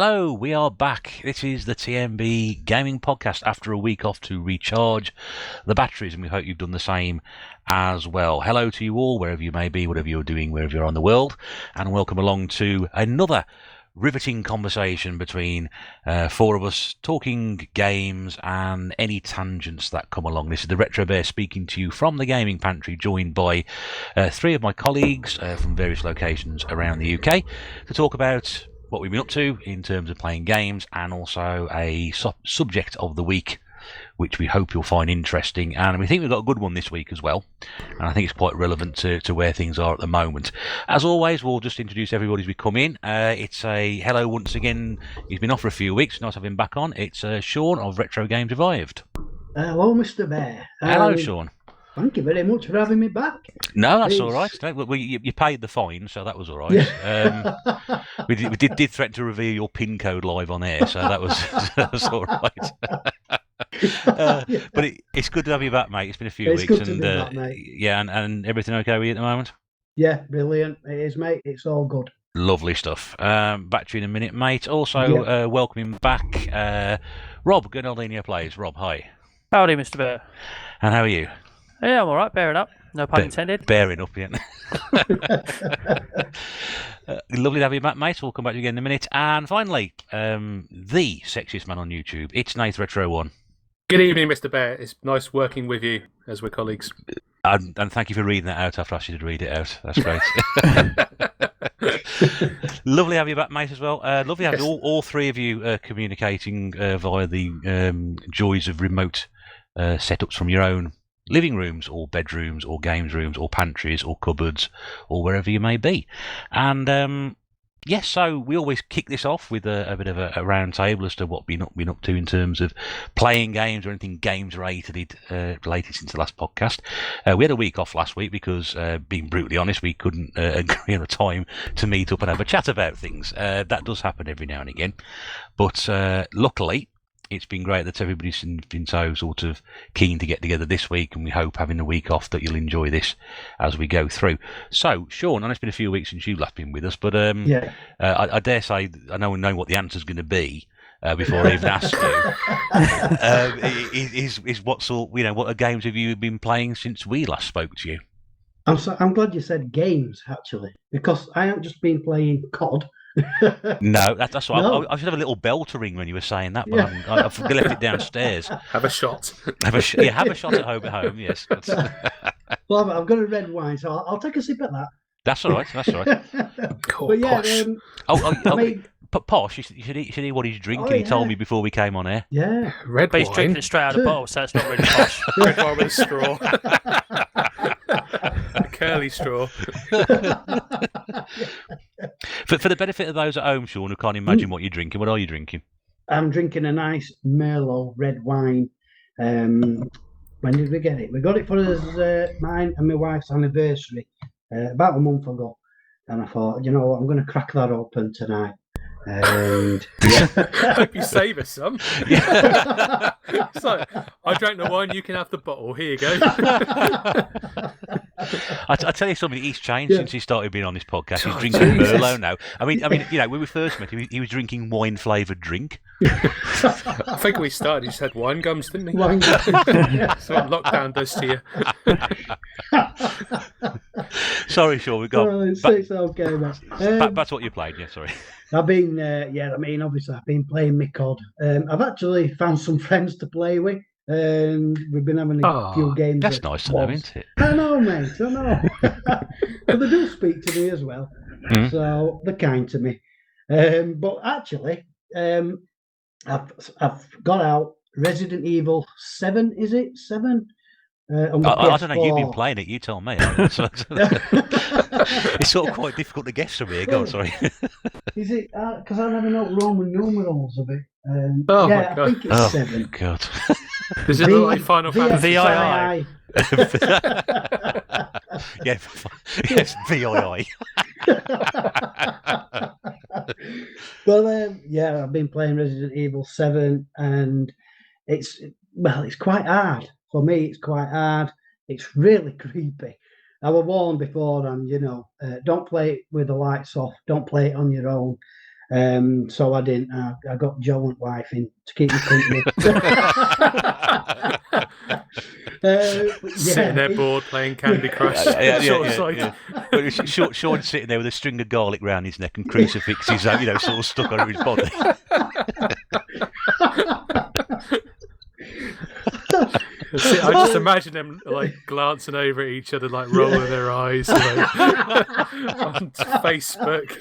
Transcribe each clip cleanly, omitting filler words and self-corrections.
Hello, we are back. This is the tNb gaming podcast after a week off to recharge the batteries, and we hope you've done the same as well. Hello to you all, wherever you may be, whatever you're doing, wherever you're on the world, and welcome along to another riveting conversation between four of us talking games and any tangents that come along. This is the Retro Bear speaking to you from the gaming pantry, joined by three of my colleagues from various locations around the UK to talk about what we've been up to in terms of playing games, and also a subject of the week which we hope you'll find interesting. And we think we've got a good one this week as well, and I think it's quite relevant to where things are at the moment. As always, we'll just introduce everybody as we come in. It's a hello once again. He's been off for a few weeks. Nice to have him back on. It's Sean of Retro Games Revived. Hello, Mr. Bear. Hello, Sean. Thank you very much for having me back. No, that's all right. Well, you paid the fine, so that was all right. Yeah. We did threaten to reveal your PIN code live on air, so that was all right. But it's good to have you back, mate. It's been a few weeks. Good to be back, mate. Yeah, and everything okay with you at the moment? Yeah, brilliant. It is, mate. It's all good. Lovely stuff. Back to you in a minute, mate. Also, welcoming back Rob, Gurnaldinho Plays. Rob, hi. Howdy, Mr. Bear. And how are you? Yeah, I'm all right. Bearing up. No pun intended. Bearing up, yeah. Lovely to have you back, mate. We'll come back to you again in a minute. And finally, the sexiest man on YouTube. It's NathRetro. Good evening, Mr. Bear. It's nice working with you as we're colleagues. And thank you for reading that out after I asked you to read it out. That's great. Lovely to have you back, mate, as well. Lovely to have all three of you communicating via the joys of remote setups from your own living rooms or bedrooms or games rooms or pantries or cupboards or wherever you may be. And yes, so we always kick this off with a bit of a round table as to what we've been up to in terms of playing games or anything games related since the last podcast. We had a week off last week because, being brutally honest, we couldn't agree on a time to meet up and have a chat about things. That does happen every now and again. But luckily, it's been great that everybody's been so sort of keen to get together this week, and we hope having a week off that you'll enjoy this as we go through. So, Sean, I know it's been a few weeks since you've last been with us, but I dare say I know what the answer's going to be before I even ask you. Is what games have you been playing since we last spoke to you? I'm glad you said games, actually, because I haven't just been playing COD. No, that's right. No. I should have a little bell to ring when you were saying that, but I've left it downstairs. Have a shot. Have a shot at home. Yes. Well, I've got a red wine, so I'll take a sip at that. That's all right. Cool, but yeah, posh. You should hear what he's drinking. He told me before we came on air. Yeah, red wine. He's drinking it straight out of the bottle, so it's not really posh. Red wine with a straw. A curly straw. For the benefit of those at home, Sean, who can't imagine what you're drinking, what are you drinking? I'm drinking a nice Merlot red wine. When did we get it? We got it for us, mine and my wife's anniversary about a month ago. And I thought, I'm going to crack that open tonight. And hope you save us some. So I drank the wine, you can have the bottle. Here you go. I tell you something, he's changed since he started being on this podcast. He's drinking Merlot now. I mean, when we first met him, he was drinking wine-flavoured drink. I think we started, he just had wine gums, didn't he? Wine gums. That's what lockdown does to you. Sorry, Sean, we've got... It's okay, man. That's what you played, yeah, sorry. I've been, obviously I've been playing my COD. I've actually found some friends to play with, and we've been having a few games. That's nice to know, isn't it? I know, mate, I know. But they do speak to me as well, so they're kind to me. But actually, I've got out Resident Evil 7, is it? 7? I don't know, you've been playing it, you tell me. It's sort of quite difficult to guess from here. Go on, sorry. Is it? Because I never know Roman numerals of it. My God. I think it's 7. God. Does it look like Final Fantasy? VII. Yes, VII. Well, I've been playing Resident Evil 7, and it's quite hard. For me, it's quite hard. It's really creepy. I was warned beforehand, don't play it with the lights off. Don't play it on your own. So I didn't. I got Joe and wife in to keep me company. Sitting there bored playing Candy Crush. Sean's sitting there with a string of garlic round his neck and crucifixes, sort of stuck over his body. I just imagine them like glancing over at each other, like rolling their eyes like, on Facebook.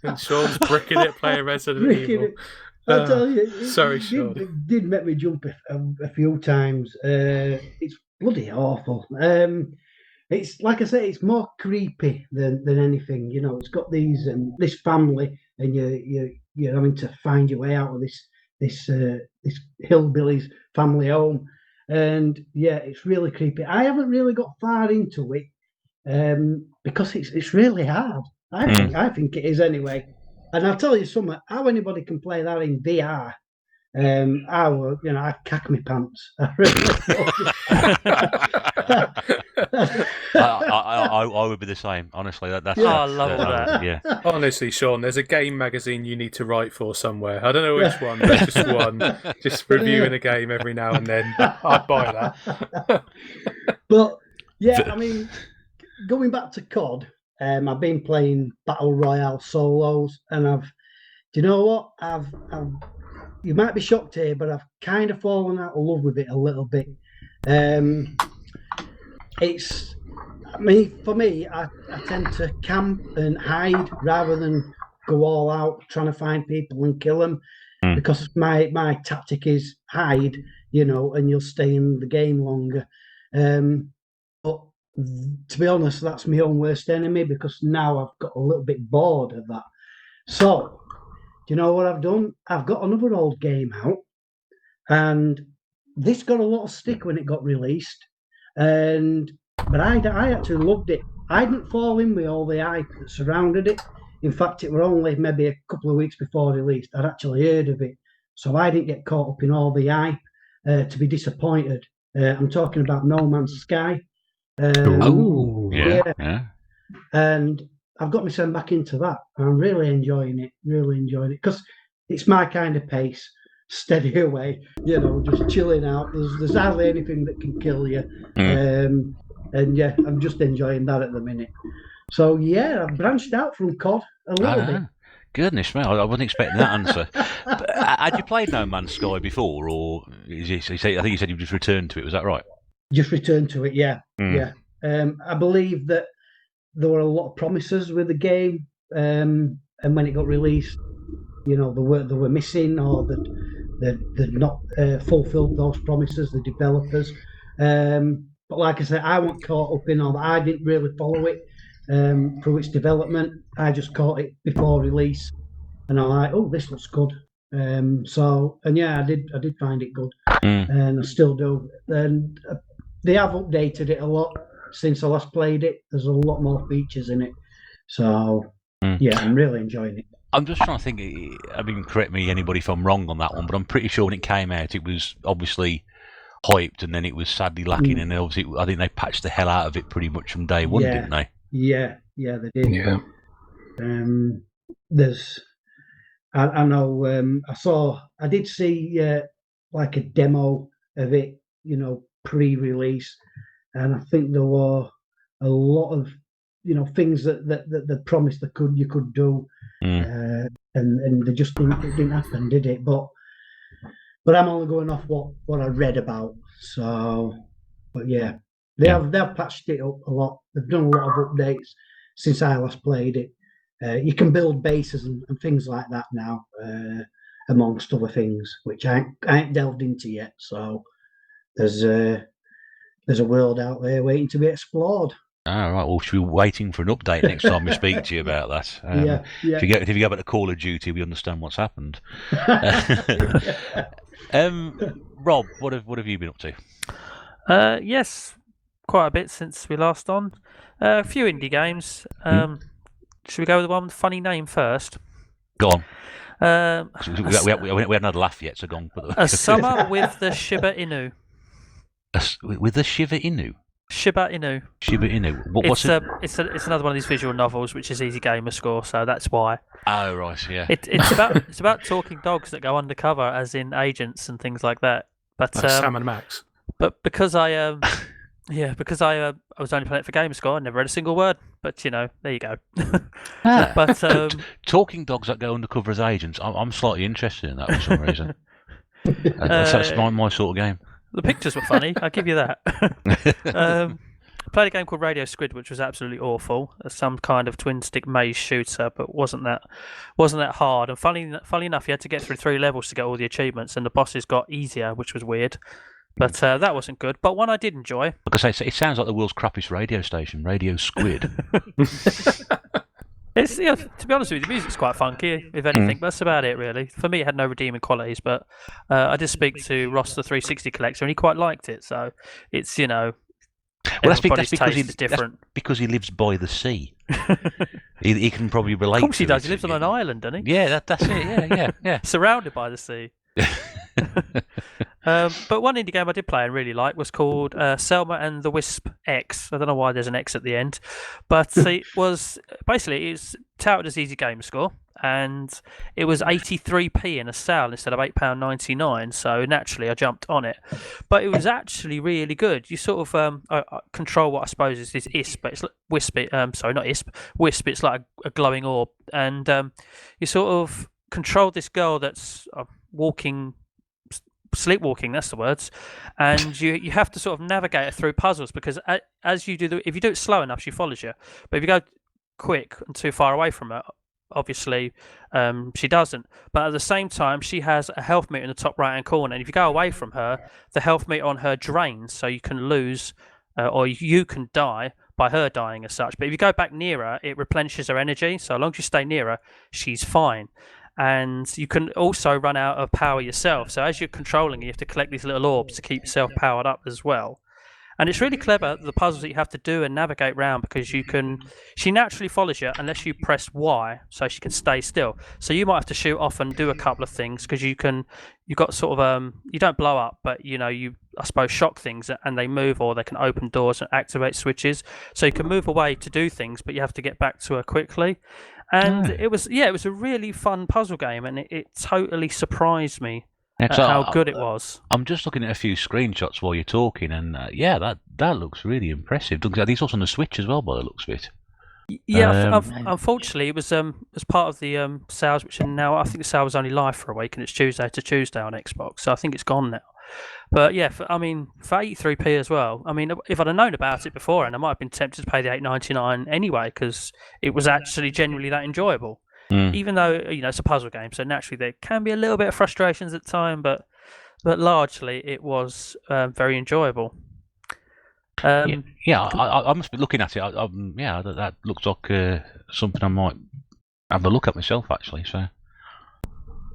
And Sean's bricking it, playing Resident Evil. I tell you, sorry, Sean. It did make me jump a few times. It's bloody awful. It's like I say, it's more creepy than anything. It's got this family, and you're having to find your way out of this hillbilly's family home, and it's really creepy. I haven't really got far into it because it's really hard. I think it is anyway. And I'll tell you something, how anybody can play that in VR, I cack my pants. I would be the same, honestly. That's I love that. Yeah. Honestly, Sean, there's a game magazine you need to write for somewhere. I don't know which one, but just one. Just reviewing a game every now and then. I'd buy that. But, I mean, going back to COD, I've been playing Battle Royale solos, and do you know what? You might be shocked here, but I've kind of fallen out of love with it a little bit. For me, I tend to camp and hide rather than go all out trying to find people and kill them, because my tactic is hide, and you'll stay in the game longer. But to be honest, that's my own worst enemy, because now I've got a little bit bored of that. So, do you know what I've done? I've got another old game out, and this got a lot of stick when it got released, but I actually loved it. I didn't fall in with all the hype that surrounded it. In fact, it were only maybe a couple of weeks before release I'd actually heard of it, so I didn't get caught up in all the hype to be disappointed. I'm talking about No Man's Sky. Yeah. And I've got myself back into that. I'm really enjoying it, because it's my kind of pace, steady away, just chilling out. There's hardly anything that can kill you. And I'm just enjoying that at the minute. So I've branched out from COD a little bit. Goodness me, I wasn't expecting that answer. But, had you played No Man's Sky before, or I think you said you just returned to it, was that right? Just returned to it, yeah. I believe that there were a lot of promises with the game, and when it got released, they were missing, or they'd not fulfilled those promises, the developers. But like I said, I wasn't caught up in all that. I didn't really follow it through its development. I just caught it before release, and I'm like, oh, this looks good. I did find it good, and I still do. And they have updated it a lot since I last played it. There's a lot more features in it, so I'm really enjoying it. I'm just trying to think. I mean, correct me, anybody, if I'm wrong on that one, but I'm pretty sure when it came out, it was obviously hyped, and then it was sadly lacking. And obviously, I think they patched the hell out of it pretty much from day one, didn't they? Yeah, they did. Yeah. I know. I did see like a demo of it, pre-release, and I think there were a lot of things that they promised you could do, and they just didn't. It didn't happen, did it? But I'm only going off what I read about. So, but they've patched it up a lot. They've done a lot of updates since I last played it. You can build bases and things like that now, amongst other things, which I ain't delved into yet. So there's a world out there waiting to be explored. All right. Well, should be waiting for an update next time we speak to you about that. If you go back to Call of Duty, we understand what's happened. Rob, what have you been up to? Yes, quite a bit since we last on. A few indie games. Should we go with the one with the funny name first? Go on. We haven't had a laugh yet, so go on. A Summer with the Shiba Inu. With the Shiba Inu? Shiba Inu. Shiba Inu. What's it? It's another one of these visual novels, which is easy gamer score, so that's why. Oh right, yeah. It's about talking dogs that go undercover, as in agents and things like that. But Sam and Max. But because I I was only playing it for gamer score, I never read a single word. But there you go. But talking dogs that go undercover as agents, I'm slightly interested in that for some reason. That's my sort of game. The pictures were funny, I'll give you that. I played a game called Radio Squid, which was absolutely awful. Some kind of twin stick maze shooter, but wasn't that hard. And funny enough, you had to get through 3 levels to get all the achievements, and the bosses got easier, which was weird. But that wasn't good. But one I did enjoy. Like I say, it sounds like the world's crappiest radio station, Radio Squid. It's to be honest with you, the music's quite funky, if anything. But that's about it, really. For me, it had no redeeming qualities. But I did speak to Russ, the 360 collector, and he quite liked it. So it's Well, that's because different. That's because he lives by the sea. he can probably relate. Of course he does. It. He lives on an island, doesn't he? Yeah, that's it. Yeah. Surrounded by the sea. But one indie game I did play and really like was called Selma and the Wisp X. I don't know why there's an X at the end, but it's touted as easy game score, and it was 83p in a sale instead of £8.99. So naturally, I jumped on it. But it was actually really good. You sort of control what I suppose is this ISP, but it's Wisp. Sorry, not ISP. Wisp. It's like a glowing orb, and you sort of control this girl that's sleepwalking, that's the words, and you have to sort of navigate her through puzzles, because as you do if you do it slow enough, she follows you, but if you go quick and too far away from her, obviously she doesn't. But at the same time, she has a health meter in the top right hand corner, and if you go away from her, the health meter on her drains, so you can lose or you can die by her dying as such. But if you go back near her, it replenishes her energy, so as long as you stay near her, she's fine. And you can also run out of power yourself. So as you're controlling, you have to collect these little orbs to keep yourself powered up as well. And it's really clever, the puzzles that you have to do and navigate around, because she naturally follows you unless you press Y, so she can stay still. So you might have to shoot off and do a couple of things, because you've got sort of you don't blow up, but you I suppose shock things and they move, or they can open doors and activate switches. So you can move away to do things, but you have to get back to her quickly. And it was a really fun puzzle game, and it totally surprised me at how good it was. I'm just looking at a few screenshots while you're talking, and that looks really impressive. These also on the Switch as well, by the looks of it. Yeah, unfortunately, it was as part of the sales, which are now, I think the sale was only live for a week, and it's Tuesday to Tuesday on Xbox, so I think it's gone now. But yeah, for 83p as well. I mean, if I'd have known about it beforehand, I might have been tempted to pay the $8.99 anyway, because it was actually genuinely that enjoyable. Even though it's a puzzle game, so naturally there can be a little bit of frustrations at time, but largely it was very enjoyable. I must be looking at it. That looks like something I might have a look at myself, actually. So.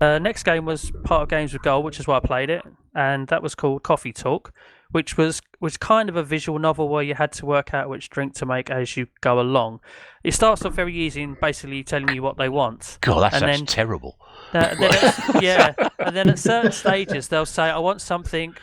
Next game was part of Games with Gold, which is why I played it, and that was called Coffee Talk, which was kind of a visual novel where you had to work out which drink to make as you go along. It starts off very easy and basically telling you what they want. God, that sounds terrible. And then at certain stages they'll say, I want something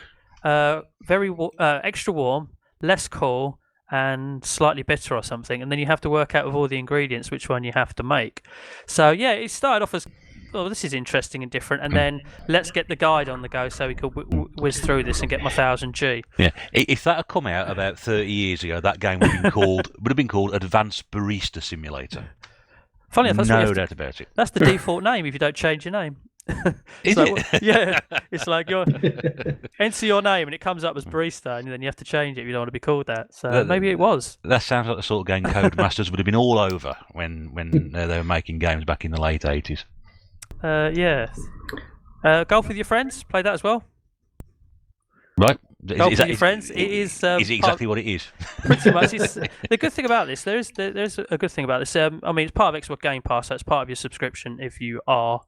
very extra warm, less cool, and slightly bitter or something, and then you have to work out with all the ingredients which one you have to make. So yeah, it started off as, oh, this is interesting and different, and then let's get the guide on the go so we could whiz through this and get my 1000G. Yeah, if that had come out about 30 years ago, that game would have been called Advanced Barista Simulator. Funny enough, no doubt about it. That's the default name if you don't change your name. Is it? Yeah, it's like enter your name and it comes up as barista, and then you have to change it if you don't want to be called that. So maybe it was. That sounds like the sort of game Codemasters would have been all over when they were making games back in the late 80s. Yes. Golf with your friends, play that as well. Right. Golf with your friends. It is. Is it exactly what it is? Pretty much. The good thing about this, there's a good thing about this. It's part of Xbox Game Pass, so it's part of your subscription if you are,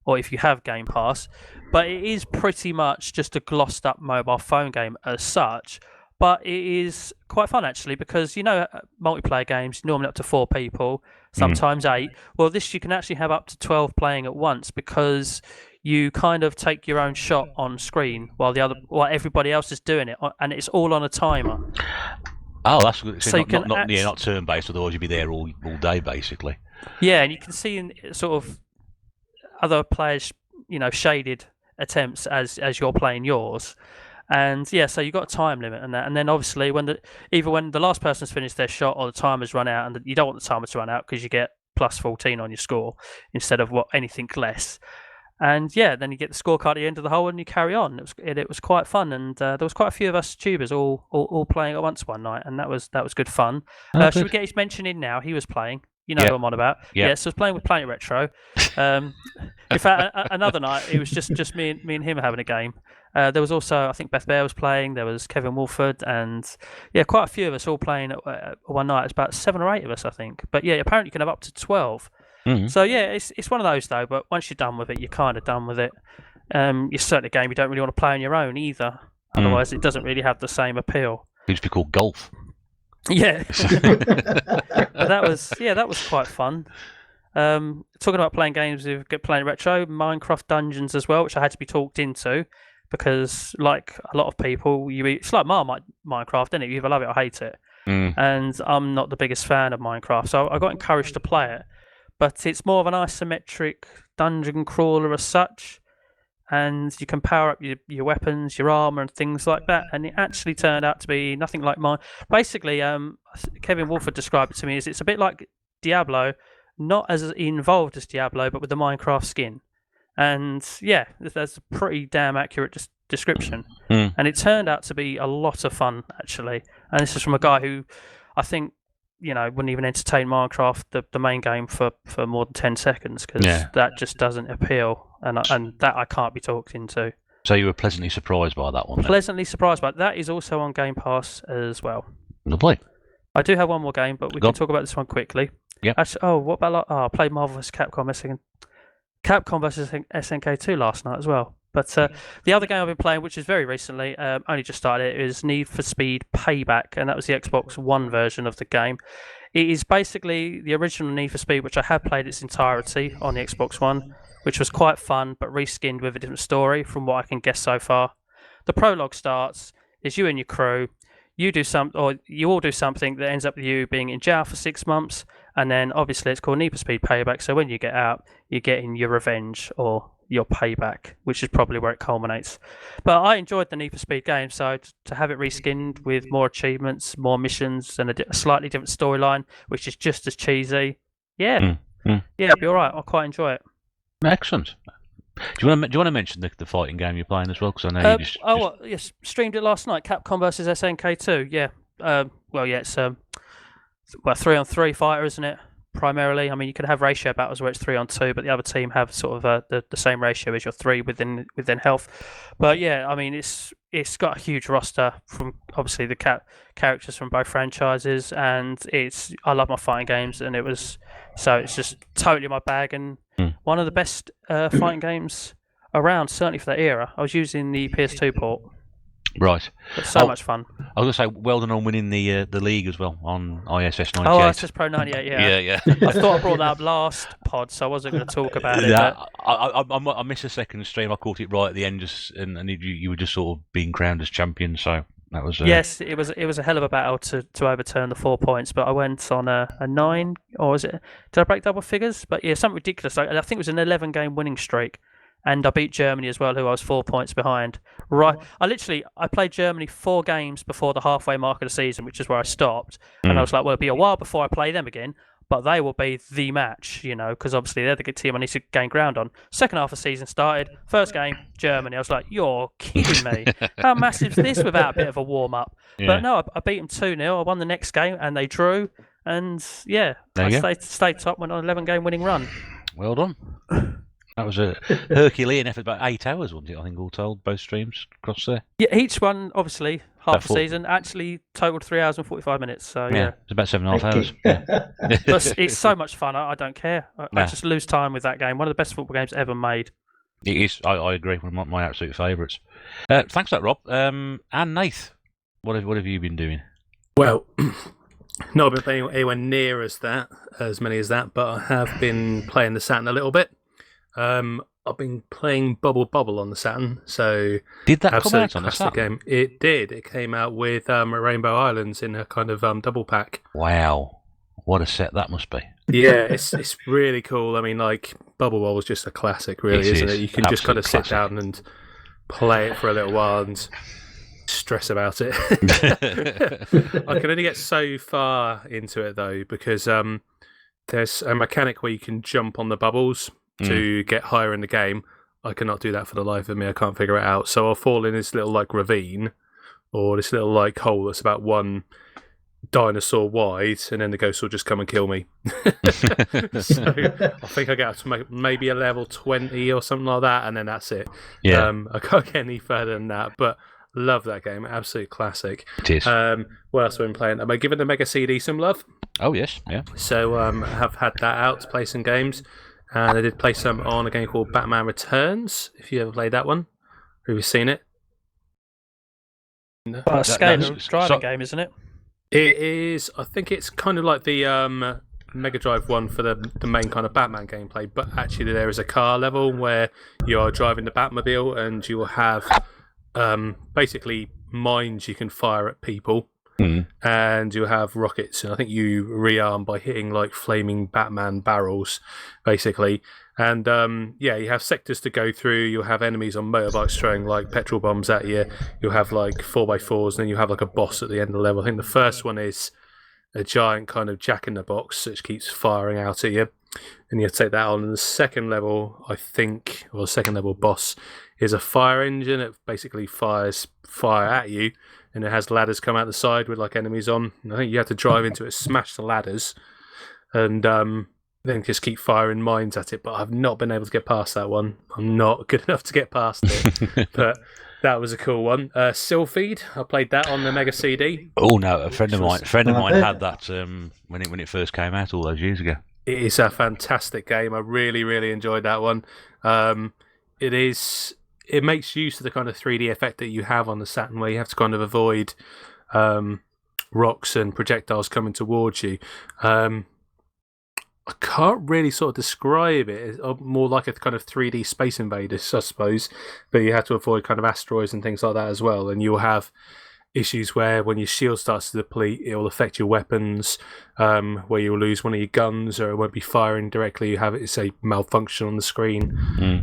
or if you have Game Pass. But it is pretty much just a glossed up mobile phone game as such. But it is quite fun actually, because multiplayer games normally up to 4 people, sometimes 8. Well, this you can actually have up to 12 playing at once, because you kind of take your own shot on screen while everybody else is doing it, and it's all on a timer. Oh, that's good. So you can not turn-based, otherwise you'd be there all day, basically. Yeah, and you can see in sort of other players, shaded attempts as you're playing yours. And yeah, so you've got a time limit and that. And then obviously when the last person's finished their shot or the timer's run out, and you don't want the timer to run out because you get plus 14 on your score instead of anything less. And yeah, then you get the scorecard at the end of the hole and you carry on. It was quite fun, and there was quite a few of us tubers all playing at once one night, and that was good fun. Should we get his mention in now? He was playing. You know who I'm on about. Yeah. Yes, I was playing with TheRetroBear. In fact, another night it was just me and him having a game. There was also, I think Beth Bear was playing. There was Kevin Wolford, and yeah, quite a few of us all playing at one night. It's about 7 or 8 of us, I think. But yeah, apparently you can have up to 12. Mm-hmm. So yeah, it's one of those though. But once you're done with it, you're kind of done with it. It's certainly a game you don't really want to play on your own either. Otherwise, it doesn't really have the same appeal. It used to be called golf. Yeah, but that was quite fun. Talking about playing games with playing retro, Minecraft Dungeons as well, which I had to be talked into because, like a lot of people, it's like Minecraft, isn't it? You either love it or hate it. And I'm not the biggest fan of Minecraft, so I got encouraged to play it. But it's more of an isometric dungeon crawler as such, and you can power up your weapons, your armor, and things like that. And it actually turned out to be nothing like mine. Basically, Kevin Wolford described it to me as it's a bit like Diablo, not as involved as Diablo, but with the Minecraft skin. And yeah, that's a pretty damn accurate description. And it turned out to be a lot of fun, actually. And this is from a guy who I think, wouldn't even entertain Minecraft, the main game, for more than 10 seconds, because that just doesn't appeal. And that I can't be talked into. So you were pleasantly surprised by that one? Pleasantly surprised by that. Is also on Game Pass as well. Lovely. I do have one more game, but we can talk about this one quickly. Yeah. What about I played Marvel vs. Capcom vs. SNK2 last night as well. But the other game I've been playing, which is very recently, only just started it, is Need for Speed Payback, and that was the Xbox One version of the game. It is basically the original Need for Speed, which I have played its entirety on the Xbox One, which was quite fun, but reskinned with a different story from what I can guess so far. The prologue starts, is you and your crew, you all do something that ends up with you being in jail for 6 months, and then obviously it's called Need for Speed Payback, so when you get out, you're getting your revenge or your payback, which is probably where it culminates. But I enjoyed the Need for Speed game, so to have it reskinned with more achievements, more missions, and a slightly different storyline, which is just as cheesy, it'll be alright. I'll quite enjoy it. Excellent. Do you want to mention the fighting game you're playing as well? Because I know you yes, streamed it last night. Capcom vs SNK2. Yeah. It's 3-on-3 fighter, isn't it? Primarily, I mean, you can have ratio battles where it's 3-on-2, but the other team have sort of the same ratio as your 3 within health. But yeah, I mean, it's got a huge roster from obviously the characters from both franchises, and I love my fighting games, and it's just totally my bag, and one of the best fighting games around, certainly for that era. I was using the PS2 port. Right. It's so much fun. I was going to say, well done on winning the league as well on ISS 98. Oh, ISS Pro 98, yeah. Yeah. I thought I brought that up last pod, so I wasn't going to talk about it. Yeah, I missed a second stream. I caught it right at the end, and you were just sort of being crowned as champion, so that was... Yes, it was a hell of a battle to overturn the 4 points, but I went on a 9, or was it... Did I break double figures? But yeah, something ridiculous. I think it was an 11-game winning streak. And I beat Germany as well, who I was 4 points behind. Right, I played Germany 4 games before the halfway mark of the season, which is where I stopped. And I was like, well, it'll be a while before I play them again, but they will be the match, because obviously they're the good team I need to gain ground on. Second half of the season started, first game, Germany. I was like, you're kidding me. How massive is this without a bit of a warm-up? Yeah. But no, I beat them 2-0. I won the next game, and they drew. And yeah, I stayed top, went on an 11-game winning run. Well done. That was a Herculean effort, about 8 hours, wasn't it? I think all told, both streams across there. Yeah, each one, obviously, half the season, actually totaled 3 hours and 45 minutes. So yeah, it's about 7.5 hours. Yeah. But it's so much fun. I don't care. I just lose time with that game. One of the best football games ever made. It is. I agree. One of my absolute favourites. Thanks for that, Rob. And Nath, what have you been doing? Well, not been playing anywhere near as many as that, but I have been playing the Saturn a little bit. I've been playing Bubble Bobble on the Saturn, so Did that come absolute out on the classic Saturn? game. It did. It came out with Rainbow Islands in a kind of double pack. Wow, what a set that must be. Yeah, it's really cool. I mean, like Bubble Bobble is just a classic, really, It isn't is. it? You can just kind of Absolute sit down and play it for a little while and stress about it. I can only get so far into it though, because there's a mechanic where you can jump on the bubbles to get higher in the game. I cannot do that for the life of me. I can't figure it out. So I'll fall in this little like ravine or this little like hole that's about one dinosaur wide, and then the ghost will just come and kill me. So I think I get up to maybe a level 20 or something like that, and then that's it. Yeah, I can't get any further than that, but love that game. Absolute classic. it is. What else have I been playing? Am I giving the Mega CD some love? Oh yes, yeah. So I have had that out to play some games, and I did play some on a game called Batman Returns. If you ever played that one, have you seen it? Well, a scaling driving game, isn't it? It is. I think it's kind of like the Mega Drive one for the main kind of Batman gameplay, but actually there is a car level where you are driving the Batmobile and you will have basically mines you can fire at people, and you have rockets, and I think you rearm by hitting like flaming Batman barrels, basically. And you have sectors to go through. You'll have enemies on motorbikes throwing like petrol bombs at you. You'll have like 4x4s, and then you have like a boss at the end of the level. I think the first one is a giant kind of jack-in-the-box which keeps firing out at you, and you have to take that on. And the second level, I think, or the second level boss is a fire engine. It basically fires fire at you, and it has ladders come out the side with like enemies on. And I think you have to drive into it, smash the ladders, and then just keep firing mines at it. But I've not been able to get past that one. I'm not good enough to get past it. But that was a cool one. Sylpheed, I played that on the Mega CD. Oh no, a friend of mine had that when it first came out all those years ago. It is a fantastic game. I really, really enjoyed that one. It makes use of the kind of 3D effect that you have on the Saturn, where you have to kind of avoid rocks and projectiles coming towards you. I can't really sort of describe it. It's more like a kind of 3D Space Invaders, I suppose. But you have to avoid kind of asteroids and things like that as well. And you'll have issues where when your shield starts to deplete, it will affect your weapons, where you'll lose one of your guns, or it won't be firing directly. You have it, say, malfunction on the screen.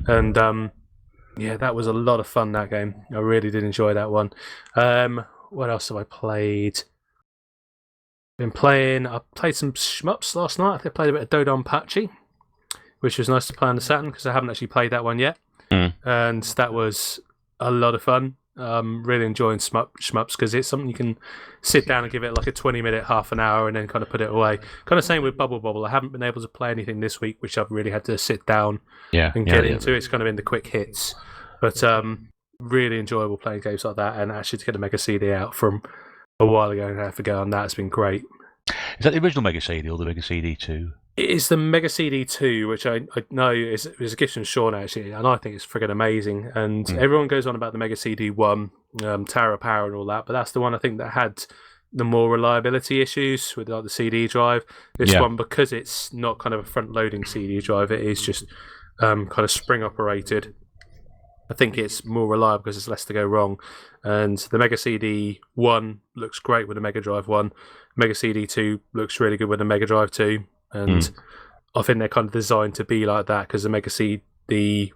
And that was a lot of fun, that game. I really did enjoy that one. What else have I played? I played some shmups last night. I think I played a bit of Dodon Pachi, which was nice to play on the Saturn because I haven't actually played that one yet. And that was a lot of fun. Really enjoying shmups because it's something you can sit down and give it like a 20-minute, half an hour, and then kind of put it away. Kind of same with Bubble Bobble. I haven't been able to play anything this week, which I've really had to sit down and get into. It's kind of in the quick hits. But really enjoyable playing games like that, and actually to get the Mega CD out from a while ago and have to go on that, it's been great. Is that the original Mega CD or the Mega CD 2? It is the Mega CD 2, which I know is a gift from Sean, actually, and I think it's friggin' amazing. And everyone goes on about the Mega CD 1, Tower of Power and all that, but that's the one I think that had the more reliability issues with like the CD drive. This one, because it's not kind of a front-loading CD drive, it is just kind of spring-operated. I think it's more reliable because there's less to go wrong. And the Mega CD 1 looks great with the Mega Drive 1. Mega CD 2 looks really good with the Mega Drive 2. And I think they're kind of designed to be like that because the Mega CD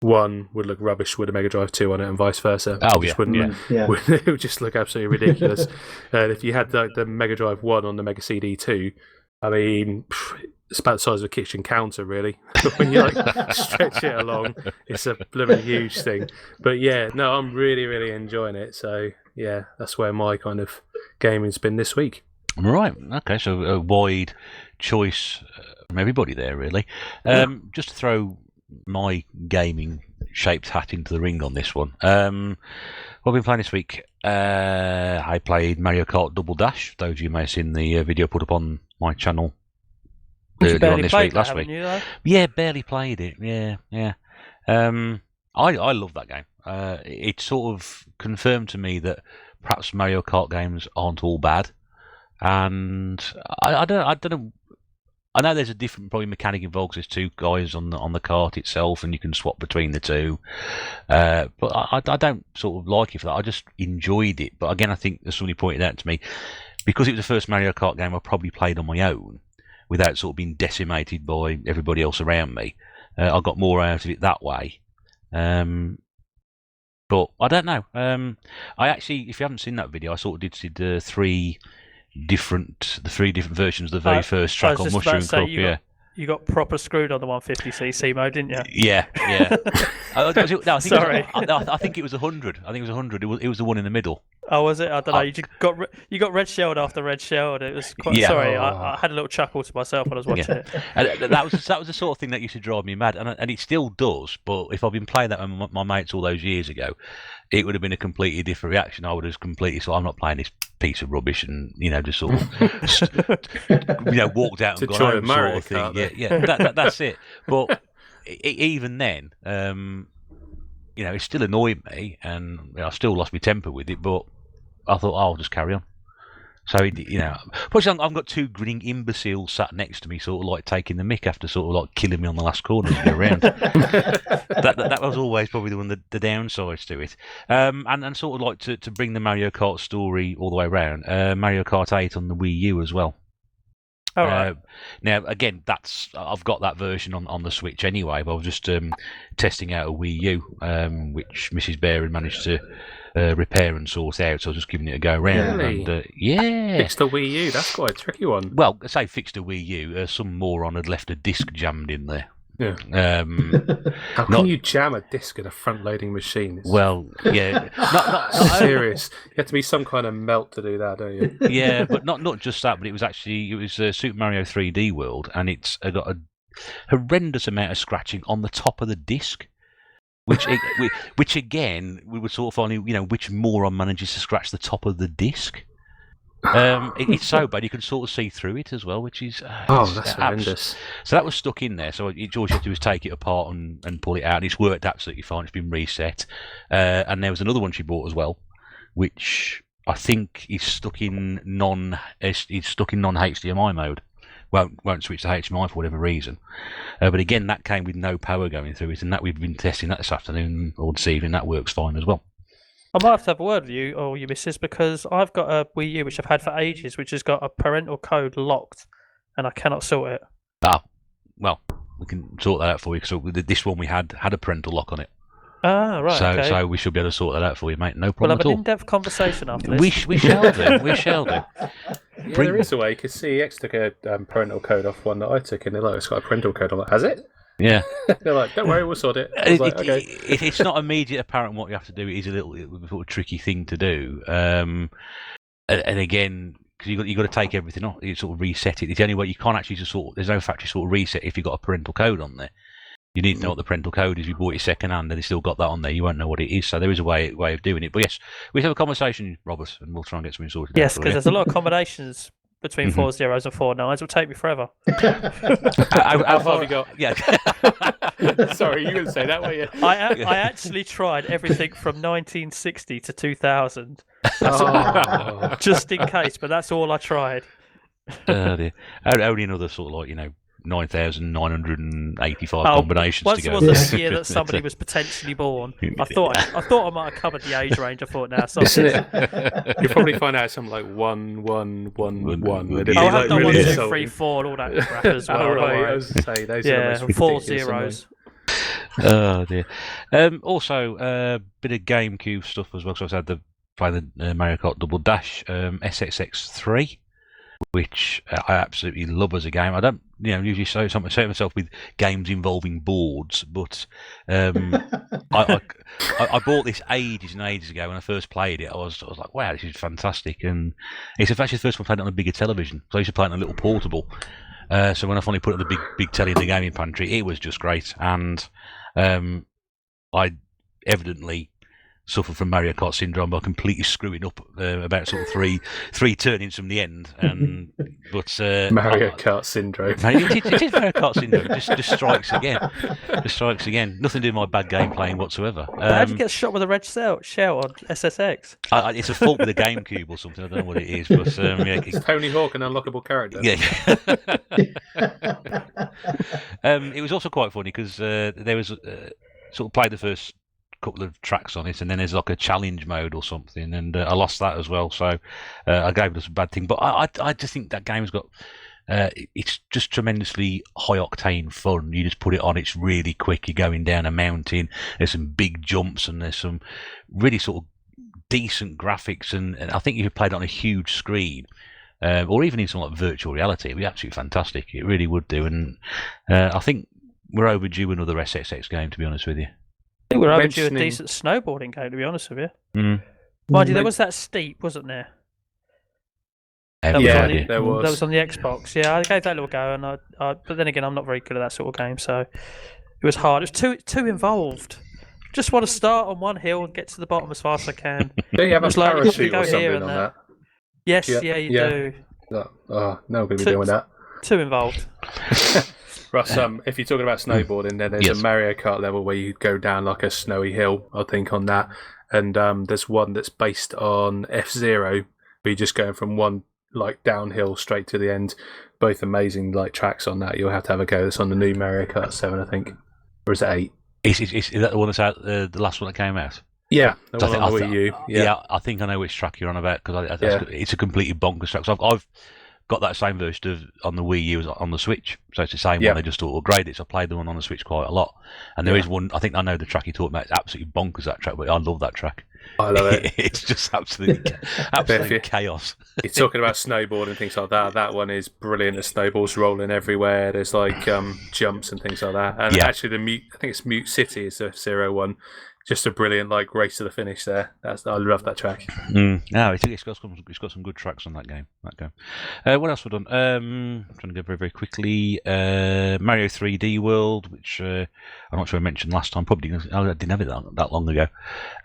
1 would look rubbish with a Mega Drive 2 on it and vice versa. Oh, It would just look absolutely ridiculous. And if you had the Mega Drive 1 on the Mega CD 2, I mean, it's about the size of a kitchen counter, really. When you like stretch it along, it's a blooming huge thing. But yeah, no, I'm really, really enjoying it. So yeah, that's where my kind of gaming's been this week. Right. Okay. So a wide choice from everybody there, really. Just to throw my gaming-shaped hat into the ring on this one. What I've been playing this week, I played Mario Kart Double Dash. Those of you may have seen the video put up on my channel earlier on this week, last week. Yeah, barely played it. Yeah. I love that game. It sort of confirmed to me that perhaps Mario Kart games aren't all bad, and I don't know. I know there's a different probably mechanic involved. 'Cause there's two guys on the kart itself, and you can swap between the two. But I don't sort of like it for that. I just enjoyed it. But again, I think as somebody pointed out to me, because it was the first Mario Kart game I probably played on my own, without sort of being decimated by everybody else around me. I got more out of it that way. But I don't know. I actually, if you haven't seen that video, I sort of did the three different versions of the very first track on Mushroom Cup. You got proper screwed on the 150cc mode, didn't you? Yeah. I Sorry. I think it was 100. I think it was 100. It was the one in the middle. Oh, was it? I don't know. You got red shelled after red shelled. It was quite. Yeah. Sorry, I had a little chuckle to myself when I was watching it. And that was the sort of thing that used to drive me mad, and it still does. But if I'd been playing that with my mates all those years ago, it would have been a completely different reaction. I would have completely I'm not playing this piece of rubbish, and just sort of walked out and gone home sort of thing. Yeah. That's it. But even then, it still annoyed me, and I still lost my temper with it. But I thought, I'll just carry on. So, plus I've got two grinning imbeciles sat next to me, sort of like taking the mick after sort of like killing me on the last corner as we go around. that was always probably the downsides to it. And sort of like to bring the Mario Kart story all the way around, Mario Kart 8 on the Wii U as well. All right. Now, again, I've got that version on the Switch anyway, but I was just testing out a Wii U, which Mrs. Bear had managed to repair and sort out, so I was just giving it a go round. Really? And, Fixed the Wii U, that's quite a tricky one. Well, I say fixed a Wii U, some moron had left a disc jammed in there. Yeah. How can you jam a disc in a front-loading machine? Well, yeah. not serious. You have to be some kind of melt to do that, don't you? Yeah, but not just that, but it was Super Mario 3D World, and it's got a horrendous amount of scratching on the top of the disc. Which again, we were sort of finding, which moron manages to scratch the top of the disc. It's so bad you can sort of see through it as well, which is that's horrendous. So that was stuck in there. So all you have to do is take it apart and pull it out, and it's worked absolutely fine. It's been reset, and there was another one she bought as well, which I think is stuck in non-HDMI mode. Won't switch to HDMI for whatever reason. But again, that came with no power going through it, and that we've been testing that this afternoon or this evening. That works fine as well. I might have to have a word with you or your missus, because I've got a Wii U which I've had for ages, which has got a parental code locked, and I cannot sort it. Well, we can sort that out for you. So this one we had a parental lock on it. Ah, right. So we should be able to sort that out for you, mate. No problem at all. We'll have an in-depth conversation after this. We shall do. We shall do. Yeah, there is a way, because CEX took a parental code off one that I took, and they're like, it's got a parental code. I'm like, has it? Yeah. They're like, don't worry, we'll sort it. I was like, okay. It's not immediate apparent what you have to do. It is a little sort of tricky thing to do. And again, because you've got to take everything off, you sort of reset it. It's the only way you can't actually there's no factory sort of reset if you've got a parental code on there. You need to know what the parental code is. You bought it second hand and they still got that on there. You won't know what it is. So there is a way of doing it. But yes, we have a conversation, Robert, and we'll try and get something sorted. Yes, because there's a lot of combinations between 4 zeros and 4 nines. It'll take me forever. How far have you got? Yeah. Sorry, you wouldn't say that, were you? I actually tried everything from 1960 to 2000. Just in case, but that's all I tried. Only another sort of 9,985 combinations once to go. Once was the year that somebody was potentially born. I thought I might have covered the age range. I thought, you'll probably find out something like 1, 1, 1, 1. I'll have done 1, 2, 3, 4, and all that crap as well. Right. I was say, those are the 4 zeros. Oh dear. Also, a bit of GameCube stuff as well. So I had the Mario Kart Double Dash SSX3. Which I absolutely love as a game. I don't, usually say myself with games involving boards, but I bought this ages and ages ago when I first played it. I was like, wow, this is fantastic, and it's actually the first time I played it on a bigger television. So I used to play it on a little portable. So when I finally put it on the big telly in the gaming pantry, it was just great, and I evidently suffer from Mario Kart syndrome by completely screwing up about sort of three turnings from the end. But Mario Kart syndrome. It is Mario Kart syndrome. It just strikes again. Just strikes again. Nothing to do with my bad game playing whatsoever. How'd you get shot with a red shell on SSX? It's a fault with the GameCube or something. I don't know what it is, but It's Tony Hawk, an unlockable character. Yeah. It was also quite funny because there was sort of played the first couple of tracks on it, and then there's like a challenge mode or something, and I lost that as well. So I gave it a bad thing. But I just think that game's got. It's just tremendously high octane fun. You just put it on, it's really quick. You're going down a mountain. There's some big jumps, and there's some really sort of decent graphics. And I think if you played it on a huge screen. Or even in something like virtual reality, it'd be absolutely fantastic. It really would do, and I think we're overdue another SSX game. To be honest with you, I think we're overdue a decent snowboarding game. To be honest with you, mind you, there was that Steep, wasn't there? There was. That was on the Xbox. Yeah, I gave that a little go, and but then again, I'm not very good at that sort of game, so it was hard. It was too involved. Just want to start on one hill and get to the bottom as fast as I can. Do you have a parachute or something on that? Yes, you do. Oh, no, I'm going to be doing that. Too involved. Russ, if you're talking about snowboarding, then there's a Mario Kart level where you go down like a snowy hill, I think, on that. And there's one that's based on F-Zero, where you're just going from one like downhill straight to the end. Both amazing like tracks on that. You'll have to have a go. That's on the new Mario Kart 7, I think. Or is it 8? Is that the one that's out, the last one that came out? Yeah, the one on the Wii U. Yeah, I think I know which track you're on about because it's a completely bonkers track. So I've got that same version on the Wii U as on the Switch, so it's the same one. They just upgraded it. So I played the one on the Switch quite a lot, and there is one. I think I know the track you're talking about. It's absolutely bonkers, that track, but I love that track. I love it. It's just absolute chaos. You're talking about snowboard and things like that. That one is brilliant. The snowballs rolling everywhere. There's like jumps and things like that. And actually, I think it's Mute City is the F-Zero one. Just a brilliant like race to the finish there. I love that track. No, it's got some good tracks on that game. What else we've done? I'm trying to go very very quickly. Mario 3D World, which I'm not sure I mentioned last time. Probably I didn't have it that long ago.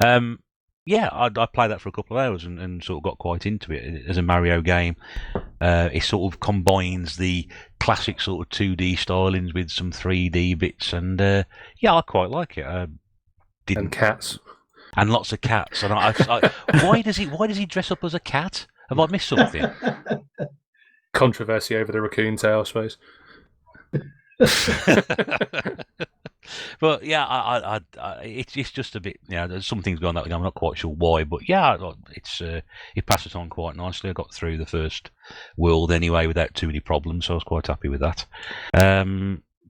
I played that for a couple of hours and sort of got quite into it as a Mario game. It sort of combines the classic sort of 2D stylings with some 3D bits, and I quite like it. And cats. And lots of cats. And why does he dress up as a cat? Have I missed something? Controversy over the raccoon tail, I suppose. But yeah, it's just a bit. There's some things going on that I'm not quite sure why, but it passes on quite nicely. I got through the first world anyway without too many problems, so I was quite happy with that.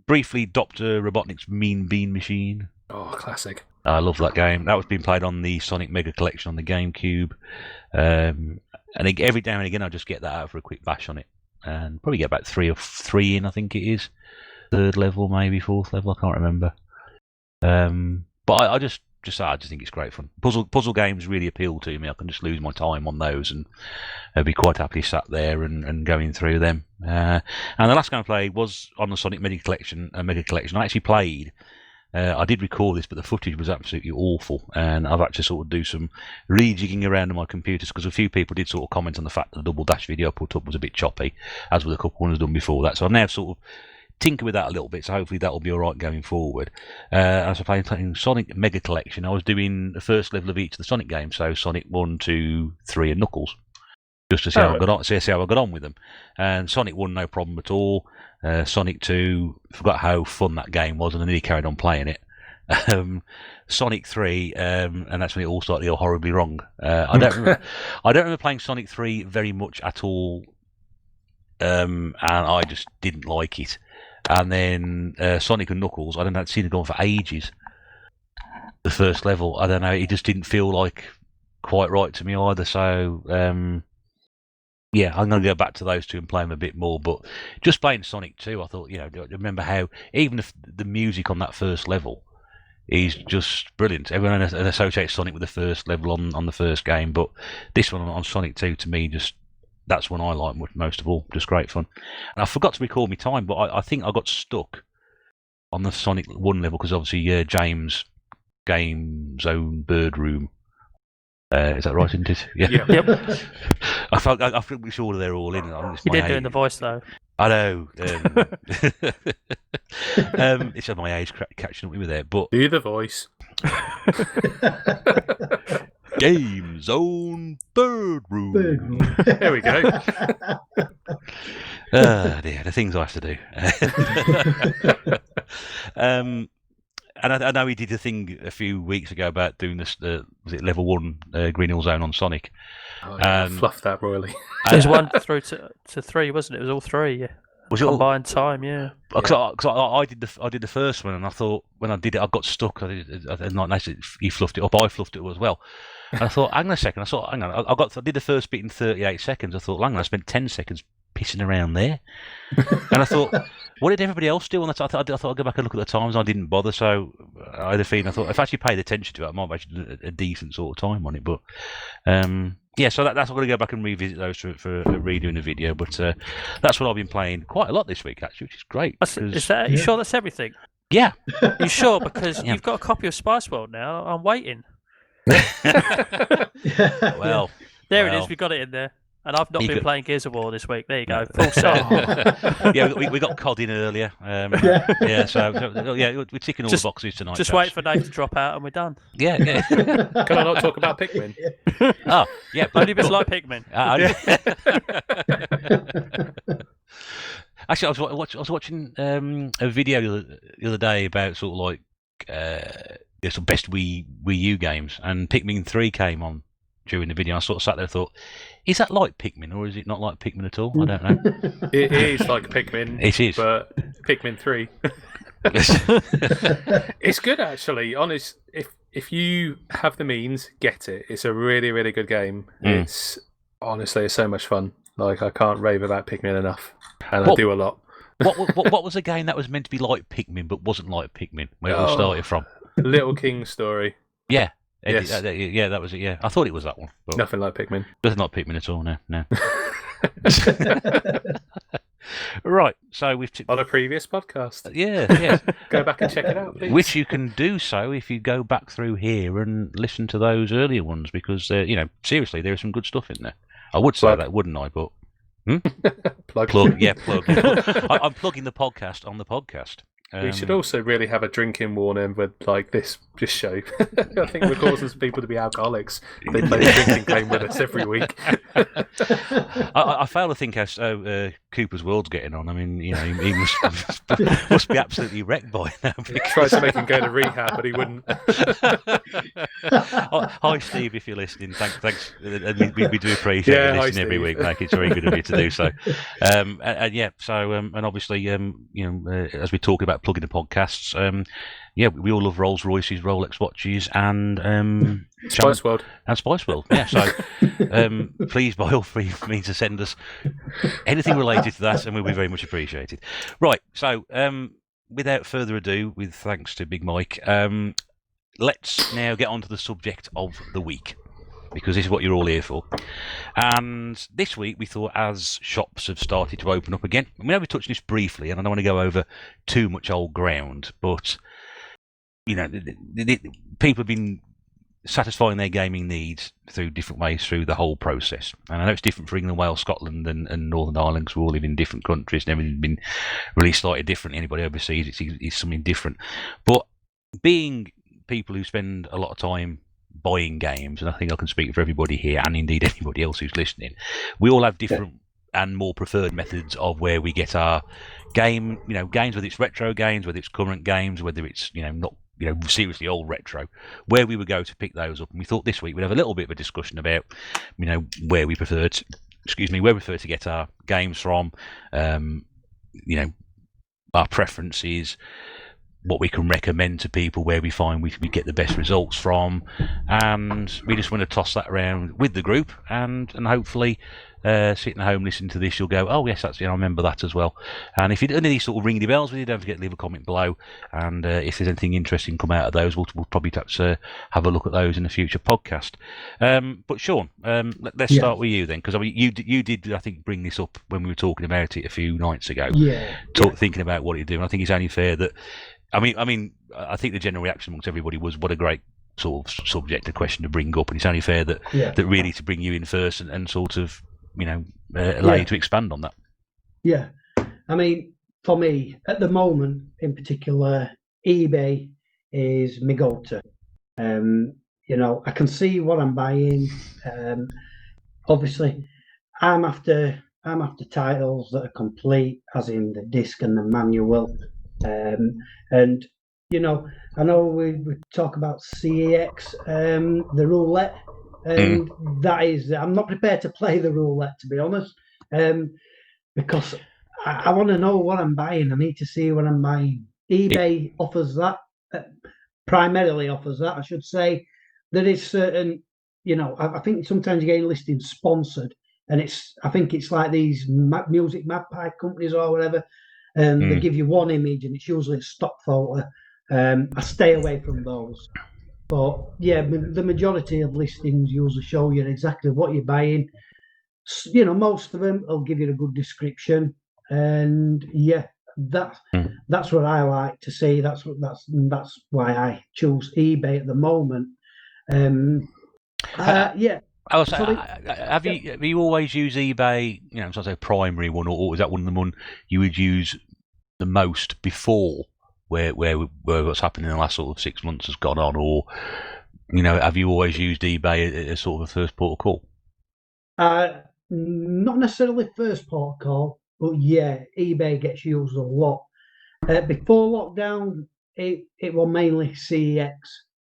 Briefly, Dr. Robotnik's Mean Bean Machine. Oh, classic. I love that game. That was being played on the Sonic Mega Collection on the GameCube. And every now and again, I just get that out for a quick bash on it. And probably get about 3 in, I think it is. 3rd level, maybe 4th level, I can't remember. But I just think it's great fun. Puzzle games really appeal to me. I can just lose my time on those and I'd be quite happily sat there and going through them. And the last game I played was on the Sonic Mega Collection. I actually played. I did record this, but the footage was absolutely awful, and I've had to sort of do some rejigging around on my computers because a few people did sort of comment on the fact that the double dash video I put up was a bit choppy, as with a couple ones done before that. So I've now sort of tinkered with that a little bit, so hopefully that will be all right going forward. As I playing Sonic Mega Collection, I was doing the first level of each of the Sonic games, so Sonic 1, 2, 3, and Knuckles. Just to see how I got on with them. And Sonic 1, no problem at all. Sonic 2, forgot how fun that game was, and I nearly carried on playing it. Sonic 3, and that's when it all started to go horribly wrong. I don't remember playing Sonic 3 very much at all, and I just didn't like it. And then Sonic and Knuckles, I don't know, I'd seen it going for ages. The first level, I don't know, it just didn't feel like quite right to me either. So I'm going to go back to those two and play them a bit more. But just playing Sonic 2, I thought, I remember how even if the music on that first level is just brilliant. Everyone associates Sonic with the first level on the first game, but this one on Sonic 2 to me, just that's one I like most of all. Just great fun. And I forgot to record my time, but I think I got stuck on the Sonic 1 level because obviously James' Game Zone Bird Room Is that right, isn't it? Yeah. Yep. I feel sure they're all in. You did do it in the voice though. I know. It's at my age catching up with me there, but Do the voice. Game Zone Bird Room. There we go. Dear, the things I have to do. And I know he did a thing a few weeks ago about doing this. Was it level 1 Green Hill Zone on Sonic? Oh, yeah, fluffed that royally. It was 1 through to 3, wasn't it? It was all 3. Yeah. Was it all? Combined time? Yeah. Because I did the first one, and I thought when I did it, I got stuck. I he fluffed it up. I fluffed it up as well. And I thought, hang on a second. Hang on. I did the first bit in 38 seconds. I thought, hang on, I spent 10 seconds pissing around there. And I thought, what did everybody else do? And I thought I'd go back and look at the times. I didn't bother, so I had a feeling. I thought if I actually paid attention to it, I might have actually done a decent sort of time on it. But yeah, so that's I'm going to go back and revisit those for redoing the video. But that's what I've been playing quite a lot this week, actually, which is great. Is that? You sure that's everything? Yeah. You sure? Because you've got a copy of Spice World now. I'm waiting. Well, there it is. We got it in there. And I've not been playing Gears of War this week. There you go. Full stop. Yeah, we got COD in earlier. Yeah, so we're ticking all the boxes tonight. Just wait for Nath to drop out and we're done. Yeah. Can I not talk about Pikmin? Oh, yeah. Only bits like Pikmin. Actually, I was watching a video the other day about sort of like some best Wii U games, and Pikmin 3 came on during the video. I sort of sat there and thought, is that like Pikmin, or is it not like Pikmin at all? I don't know. It is like Pikmin. It is. But Pikmin 3. It's good, actually. Honest, if you have the means, get it. It's a really, really good game. It's so much fun. Like, I can't rave about Pikmin enough. And I do a lot. What was a game that was meant to be like Pikmin, but wasn't like Pikmin, where it all started from? Little King's Story. Yeah. Yes. Yeah, that was it. Yeah, I thought it was that one. But nothing like Pikmin. Nothing like Pikmin at all. No. Right. So we've on a previous podcast. Yeah. Go back and check it out, please. Which you can do so if you go back through here and listen to those earlier ones, because seriously, there is some good stuff in there. I would say that, wouldn't I? But plug. Yeah, plug. I'm plugging the podcast on the podcast. We should also really have a drinking warning with like this show. I think we're causing some people to be alcoholics. They play a drinking game with us every week. I fail to think how Cooper's World's getting on. I mean, he must be absolutely wrecked by now. Tried to make him go to rehab, but he wouldn't. Hi, Steve, if you're listening. Thanks. We do appreciate you listening every week, mate. It's very good of you to do so. And obviously, as we talk about plugging the podcasts, we all love Rolls Royces, Rolex watches, and Spice World. And Spice World, yeah. So please, by all means, to send us anything related to that, and we'll be very much appreciated. Right, so without further ado, with thanks to Big Mike, let's now get on to the subject of the week, because this is what you're all here for. And this week we thought, as shops have started to open up again, we touched this briefly, and I don't want to go over too much old ground, but people have been satisfying their gaming needs through different ways through the whole process. And I know it's different for England, Wales, Scotland and Northern Ireland, because we all live in different countries and everything's been really slightly different. Anybody overseas, it's something different. But being people who spend a lot of time buying games, and I think I can speak for everybody here, and indeed anybody else who's listening, we all have different and more preferred methods of where we get our games, whether it's retro games, whether it's current games, whether it's not seriously old retro, where we would go to pick those up. And we thought this week we'd have a little bit of a discussion about where we prefer to get our games from, our preferences, what we can recommend to people, where we find we get the best results from, and we just want to toss that around with the group, and hopefully sitting at home listening to this, you'll go, oh yes, I remember that as well. And if you do any of these sort of ringing bells with you, don't forget to leave a comment below, and if there's anything interesting come out of those, we'll probably perhaps have a look at those in a future podcast. But Sean, let's start with you then, because you did I think bring this up when we were talking about it a few nights ago, thinking about what you do, and I think it's only fair that I think the general reaction amongst everybody was, what a great sort of subject to question to bring up, and it's only fair that really to bring you in first and sort of allow you to expand on that. Yeah, I mean, for me at the moment, in particular, eBay is my go-to. I can see what I'm buying. Obviously, I'm after titles that are complete, as in the disc and the manual. And I know we talk about CEX, the roulette, and that is, I'm not prepared to play the roulette, to be honest, because I want to know what I'm buying. I need to see what I'm buying. eBay offers that, primarily offers that, I should say. There is certain, I think sometimes you get listings sponsored, and I think it's like these music magpie companies or whatever, and they give you one image, and it's usually a stock photo. I stay away from those. But yeah, the majority of listings usually show you exactly what you're buying. Most of them will give you a good description, and that's what I like to see. That's why I choose eBay at the moment. Have you always used eBay? So say primary one, or is that one of the one you would use the most before? Where what's happened in the last sort of 6 months has gone on, or have you always used eBay as sort of a first port of call? Not necessarily first port of call, but yeah, eBay gets used a lot. Before lockdown, it was mainly CEX,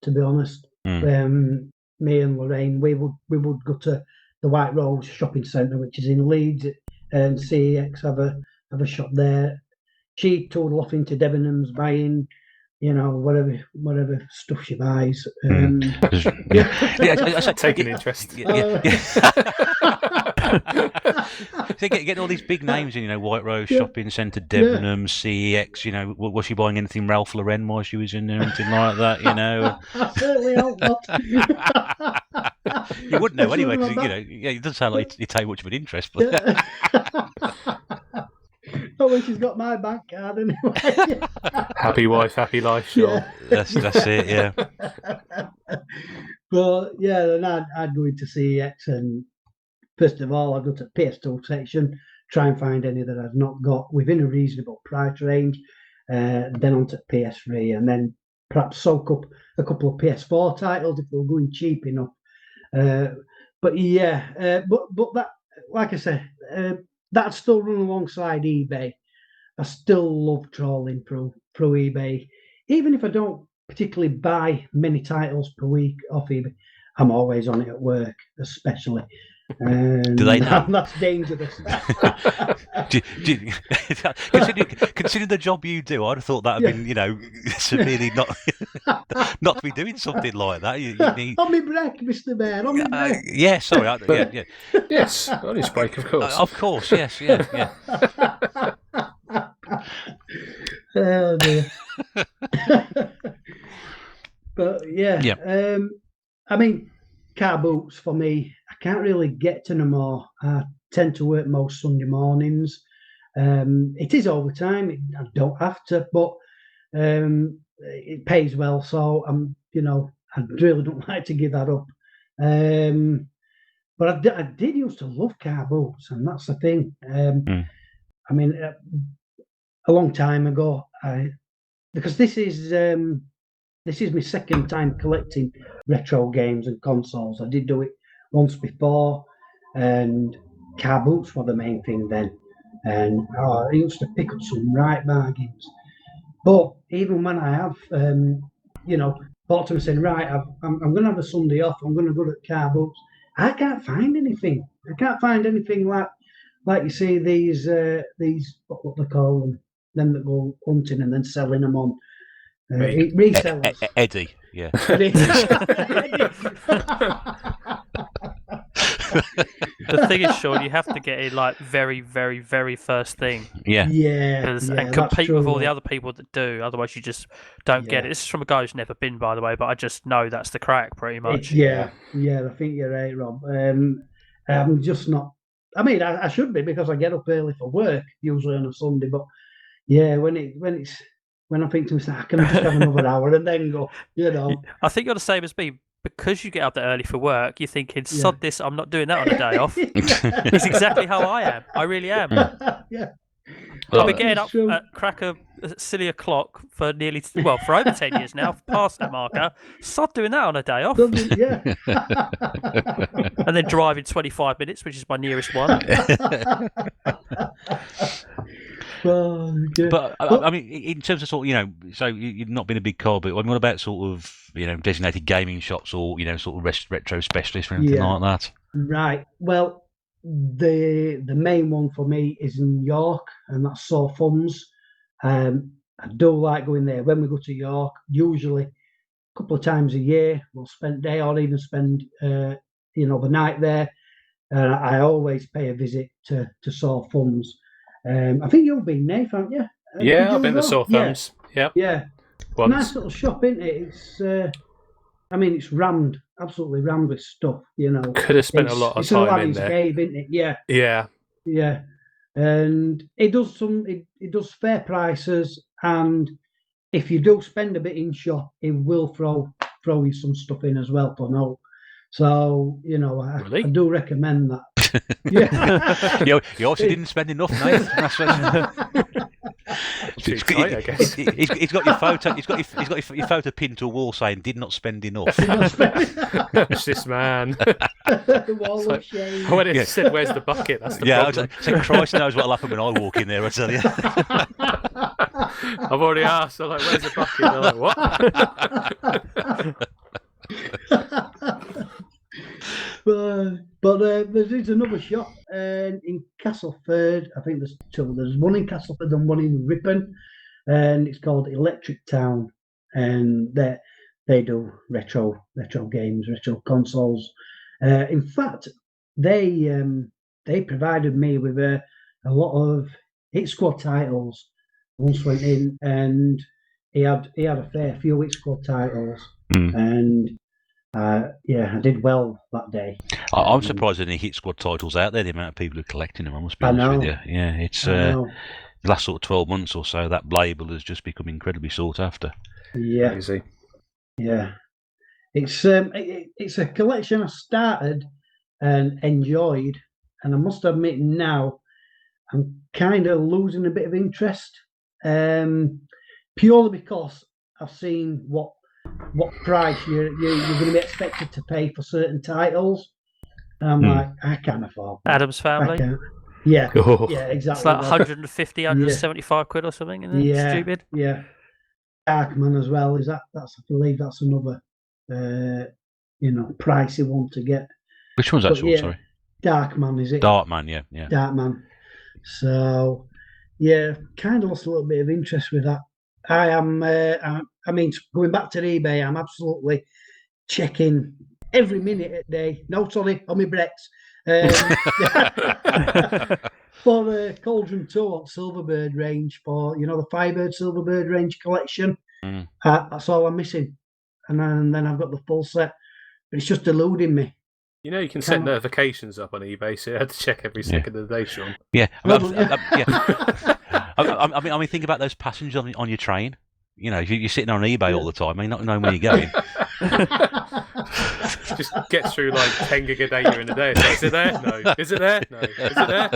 to be honest. Me and Lorraine, we would go to the White Rose Shopping Centre, which is in Leeds, and CEX have a shop there. She toddled off into Debenhams buying, whatever stuff she buys. Taking interest. Getting all these big names in, White Rose Shopping Centre, Debenhams, CEX. Was she buying anything Ralph Lauren while she was in there, anything like that? I certainly hope not. You wouldn't know anyway, because it doesn't sound like you take much of an interest, but. Not when she's got my bank card anyway. Happy wife, happy life. Sure. Yeah. That's it. Yeah. But yeah, then I'd go into CEX, and first of all, I'd go to the PS2 section, try and find any that I've not got within a reasonable price range. Then onto PS3, and then perhaps soak up a couple of PS4 titles if they were going cheap enough. But that, like I said, that still run alongside eBay. I still love trawling through eBay. Even if I don't particularly buy many titles per week off eBay, I'm always on it at work, especially. Do they know? That's dangerous. Considering the job you do, I'd have thought that would have been, severely not to be doing something like that. You need... On my break, Mr. Bear. On my break. Yeah, sorry. Yeah. Yes, on his break, of course. Of course, yes, yeah. Oh dear. But yeah. I mean, car boots for me, I can't really get to them more. I tend to work most Sunday mornings. It is overtime. I don't have to, but it pays well. So I really don't like to give that up. But I did used to love car boots, and that's the thing. I mean, a long time ago, because this is my second time collecting retro games and consoles. I did do it once before, and car boots were the main thing then. And I used to pick up some right bargains. But even when I have, thought to myself, right, I'm going to have a Sunday off, I'm going to go to car boots, I can't find anything. I can't find anything like you see these what they call them that go hunting and then selling them on. Resellers. Eddie, yeah. The thing is, Sean, you have to get it like very, very, very first thing. Yeah. And compete with all the other people that do. Otherwise, you just don't get it. This is from a guy who's never been, by the way, but I just know that's the crack, pretty much. I think you're right, Rob. I'm just not. I mean, I should be, because I get up early for work, usually on a Sunday. But yeah, when it's when I think to myself, I can just have another hour and then go, you know. I think you're the same as me. Because you get up that early for work, you're thinking, sod this, I'm not doing that on a day off. It's exactly how I am. I really am. Yeah. I've been getting up at crack of silly o'clock for for over 10 years now, past that marker. Sod doing that on a day off. Yeah. And then driving 25 minutes, which is my nearest one. But I mean, in terms of sort of, so you've not been a big car, but what about sort of, designated gaming shops or, sort of retro specialists or anything like that? Right. Well, the main one for me is in York, and that's Saw Funds. I do like going there. When we go to York, usually a couple of times a year, we'll spend a day or even spend, the night there. I always pay a visit to Saw Funds. I think you've been, Nath, haven't you? Yeah, I've been to Saw Thumbs. Yeah. Yeah. Once. Nice little shop, isn't it? It's, it's rammed, absolutely rammed with stuff, Could have spent a lot of time in there. Cave, isn't it? Yeah. Yeah. Yeah. And it does it does fair prices, and if you do spend a bit in shop, it will throw you some stuff in as well for no. So, Really? I do recommend that. Yeah. You obviously didn't spend enough, mate. Too tight, I guess. He's got your photo. He's got your photo pinned to a wall saying "Did not spend enough." It's this man. The wall of shame. When it said, "Where's the bucket?" That's the problem. I said, Christ knows what'll happen when I walk in there. I tell you. I've already asked. I'm like, "Where's the bucket?" They're like, "What?" But there's another shop in Castleford. I think there's two. There's one in Castleford and one in Ripon, and it's called Electric Town. And they do retro games, retro consoles. In fact, they provided me with a lot of Hit Squad titles. Once went in, and he had a fair few Hit Squad titles, and. I did well that day. I'm surprised there's any Hit Squad titles out there. The amount of people who are collecting them, I must be honest with you. Yeah, it's the last sort of 12 months or so. That label has just become incredibly sought after. Yeah, crazy. Yeah, it's a collection I started and enjoyed, and I must admit now I'm kind of losing a bit of interest, purely because I've seen what price you're going to be expected to pay for certain titles. And I'm like, I can't afford that. Adam's Family? Yeah, yeah, exactly. It's like 150, 175 quid or something, isn't it? Stupid. Yeah. Darkman as well. I believe that's another, pricey one to get. Which one's that? Sorry. Darkman, is it? Darkman, yeah. Darkman. So, yeah, kind of lost a little bit of interest with that. I am, going back to eBay, I'm absolutely checking every minute of the day. No, sorry, on my breaks. For the Cauldron 2 on Silverbird range, for, the Firebird Silverbird range collection. That's all I'm missing. And then I've got the full set. But it's just eluding me. You can set notifications up on eBay, so you have to check every second of the day, Sean. Yeah. I mean, think about those passengers on your train. If you're sitting on eBay all the time, not knowing where you're going. Just get through like 10 gig of data in a day. So, is it there? No. Is it there? No. Is it there?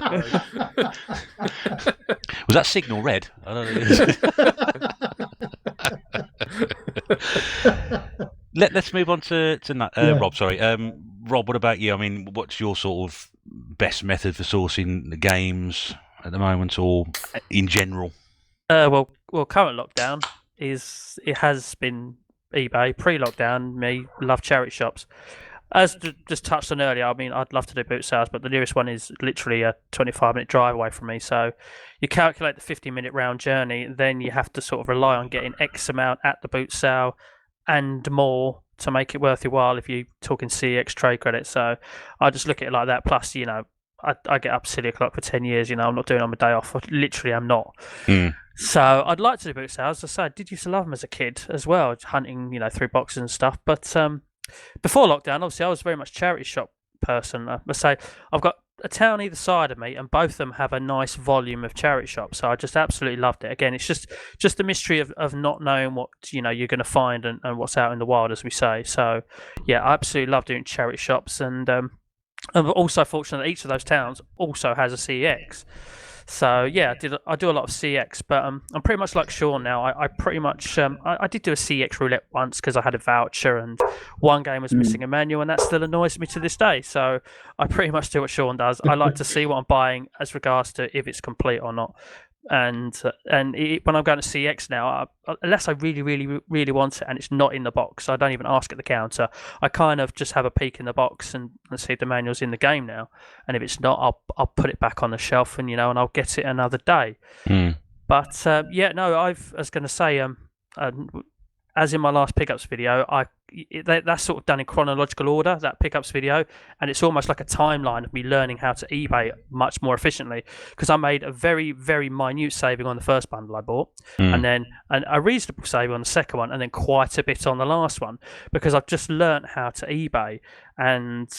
No. Was that signal red? I don't know. Let's move on to Rob. Sorry, Rob. What about you? I mean, what's your sort of best method for sourcing the games at the moment, or in general? Well, current lockdown it has been eBay. Pre-lockdown, me love charity shops. As just touched on earlier, I mean, I'd love to do boot sales, but the nearest one is literally a 25-minute drive away from me. So you calculate the 50-minute round journey, then you have to sort of rely on getting X amount at the boot sale and more to make it worth your while if you're talking CX trade credit. So I just look at it like that. Plus, I get up silly o'clock for 10 years. I'm not doing it on my day off. Literally, I'm not. So I'd like to do boot sales. As I said, I did used to love them as a kid as well, hunting, through boxes and stuff. But before lockdown, obviously, I was very much charity shop person. I must say, I've got a town either side of me, and both of them have a nice volume of charity shops. So I just absolutely loved it. Again, it's just the mystery of not knowing what you're going to find and what's out in the wild, as we say. So yeah, I absolutely love doing charity shops, and I'm also fortunate that each of those towns also has a CX. So yeah, I do a lot of CX, but I'm pretty much like Sean now. I pretty much I did do a CX roulette once because I had a voucher and one game was missing a manual, and that still annoys me to this day. So I pretty much do what Sean does. I like to see what I'm buying as regards to if it's complete or not. And when I'm going to CX now, unless I really, really, really want it and it's not in the box, I don't even ask at the counter. I kind of just have a peek in the box and see if the manual's in the game now. And if it's not, I'll put it back on the shelf and I'll get it another day. But I was going to say, as in my last pickups video, that's sort of done in chronological order, that pickups video, and it's almost like a timeline of me learning how to eBay much more efficiently, because I made a very, very minute saving on the first bundle I bought, and then a reasonable saving on the second one, and then quite a bit on the last one, because I've just learned how to eBay. And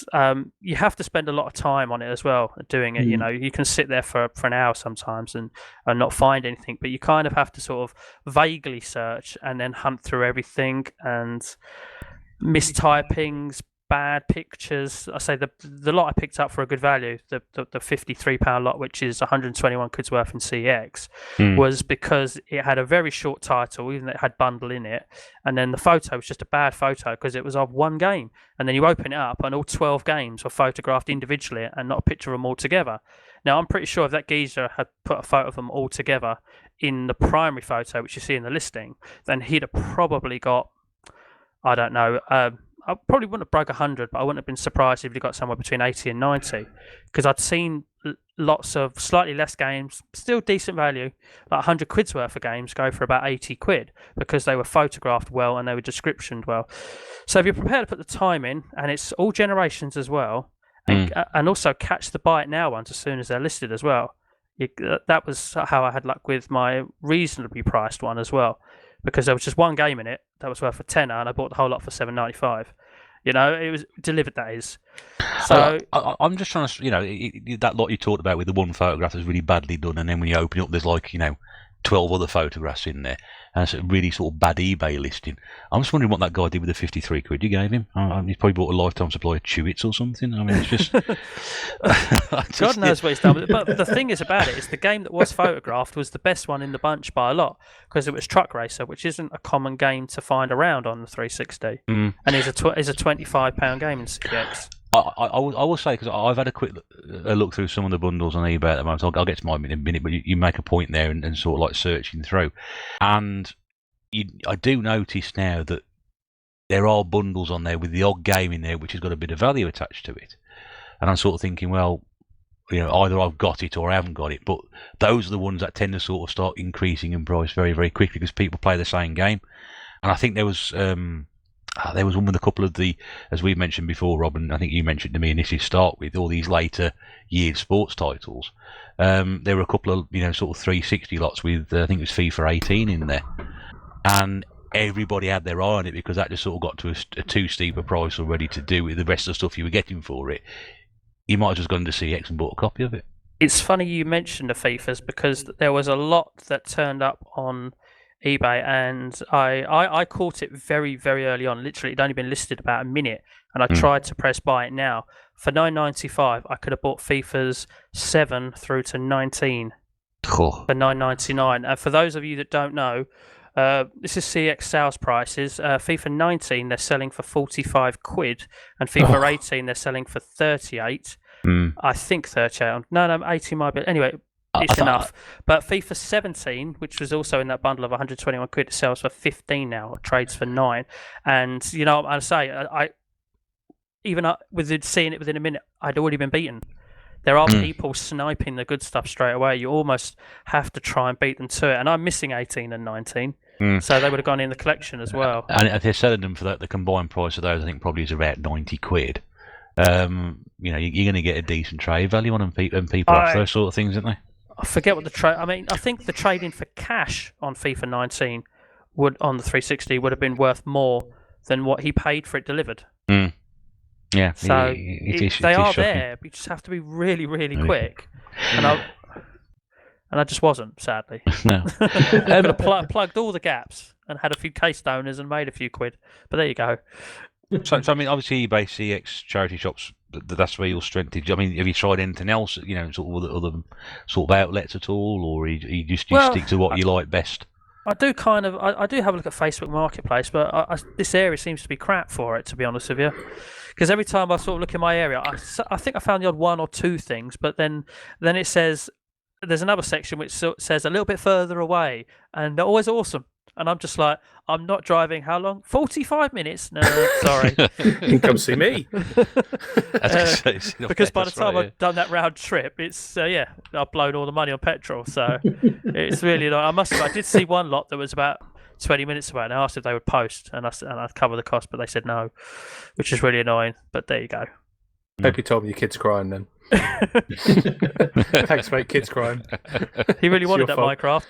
you have to spend a lot of time on it as well, doing it. You can sit there for an hour sometimes and not find anything, but you kind of have to sort of vaguely search and then hunt through everything, and mistypings, bad pictures. I say the lot I picked up for a good value, the £53 lot, which is 121 quid's worth in CX, was because it had a very short title, even though it had bundle in it, and then the photo was just a bad photo because it was of one game, and then you open it up and all 12 games were photographed individually and not a picture of them all together. Now I'm pretty sure if that geezer had put a photo of them all together in the primary photo, which you see in the listing, then he'd have probably got, I don't know, I probably wouldn't have broke 100, but I wouldn't have been surprised if he got somewhere between 80 and 90, because I'd seen lots of slightly less games, still decent value, like 100 quid's worth of games go for about 80 quid because they were photographed well and they were descriptioned well. So if you're prepared to put the time in, and it's all generations as well, and also catch the buy it now ones as soon as they're listed as well. That was how I had luck with my reasonably priced one as well, because there was just one game in it that was worth a tenner, and I bought the whole lot for $7.95. It was delivered, that is. So I'm just trying to, that lot you talked about with the one photograph that's really badly done, and then when you open it up, there's 12 other photographs in there, and it's a really sort of bad eBay listing. I'm just wondering what that guy did with the 53 quid you gave him. He's probably bought a lifetime supply of Chewits or something. I mean, it's just... God knows what he's done with it. But the thing is about it is the game that was photographed was the best one in the bunch by a lot, because it was Truck Racer, which isn't a common game to find around on the 360. And it's a £25 game in CX. I will say, because I've had a quick look through some of the bundles on eBay at the moment. I'll get to mine in a minute, but you make a point there and sort of like searching through. And I do notice now that there are bundles on there with the odd game in there which has got a bit of value attached to it. And I'm sort of thinking, well, either I've got it or I haven't got it. But those are the ones that tend to sort of start increasing in price very, very quickly because people play the same game. And I think there was one with a couple of the, as we mentioned before, Rob, and I think you mentioned to me initially start with, all these later year sports titles. There were a couple of, sort of 360 lots with, I think it was FIFA 18 in there. And everybody had their eye on it because that just sort of got to a too steep a price already to do with the rest of the stuff you were getting for it. You might have just gone to CX and bought a copy of it. It's funny you mentioned the FIFAs, because there was a lot that turned up on eBay, and I caught it very, very early on. Literally, it'd only been listed about a minute, and I tried to press buy it now. For $9.95, I could have bought FIFAs 7 through to 19 for $9.99. And for those of you that don't know, this is CX sales prices. FIFA 19 they're selling for 45 quid, and FIFA 18 they're selling for 38. I think 38. No, 18 might be. Anyway, it's enough. But FIFA 17, which was also in that bundle of 121 quid, it sells for 15 now. It trades for 9. And I say, even with seeing it within a minute, I'd already been beaten. There are people sniping the good stuff straight away. You almost have to try and beat them to it. And I'm missing 18 and 19. So they would have gone in the collection as well. And they're selling them for the combined price of those, I think probably is about 90 quid. You're going to get a decent trade value on them, and people have those sort of things, aren't they? I forget what the trade... I mean, I think the trading for cash on FIFA 19 on the 360 would have been worth more than what he paid for it delivered. Yeah, So it is they are shocking. there, but you just have to be really, really quick. And I just wasn't, sadly. No. Could have plugged all the gaps and had a few case donors and made a few quid. But there you go. So I mean, obviously, eBay, CX, charity shops. That's where your strength is. I mean, have you tried anything else? Sort of other sort of outlets at all, or you just stick to what you like best? I do I do have a look at Facebook Marketplace, but this area seems to be crap for it, to be honest with you. Because every time I sort of look in my area, I think I found the odd one or two things, but then it says there's another section which says a little bit further away, and they're always awesome. And I'm just like, I'm not driving. How long? 45 minutes? No, sorry. You can come see me. Because by the time I've done that round trip, it's I've blown all the money on petrol. So it's really like I did see one lot that was about 20 minutes away, and I asked if they would post, and I'd cover the cost, but they said no, which is really annoying. But there you go. Hope you told me your kid's crying then. Thanks, mate. Kids crying. He really wanted that fault. Minecraft.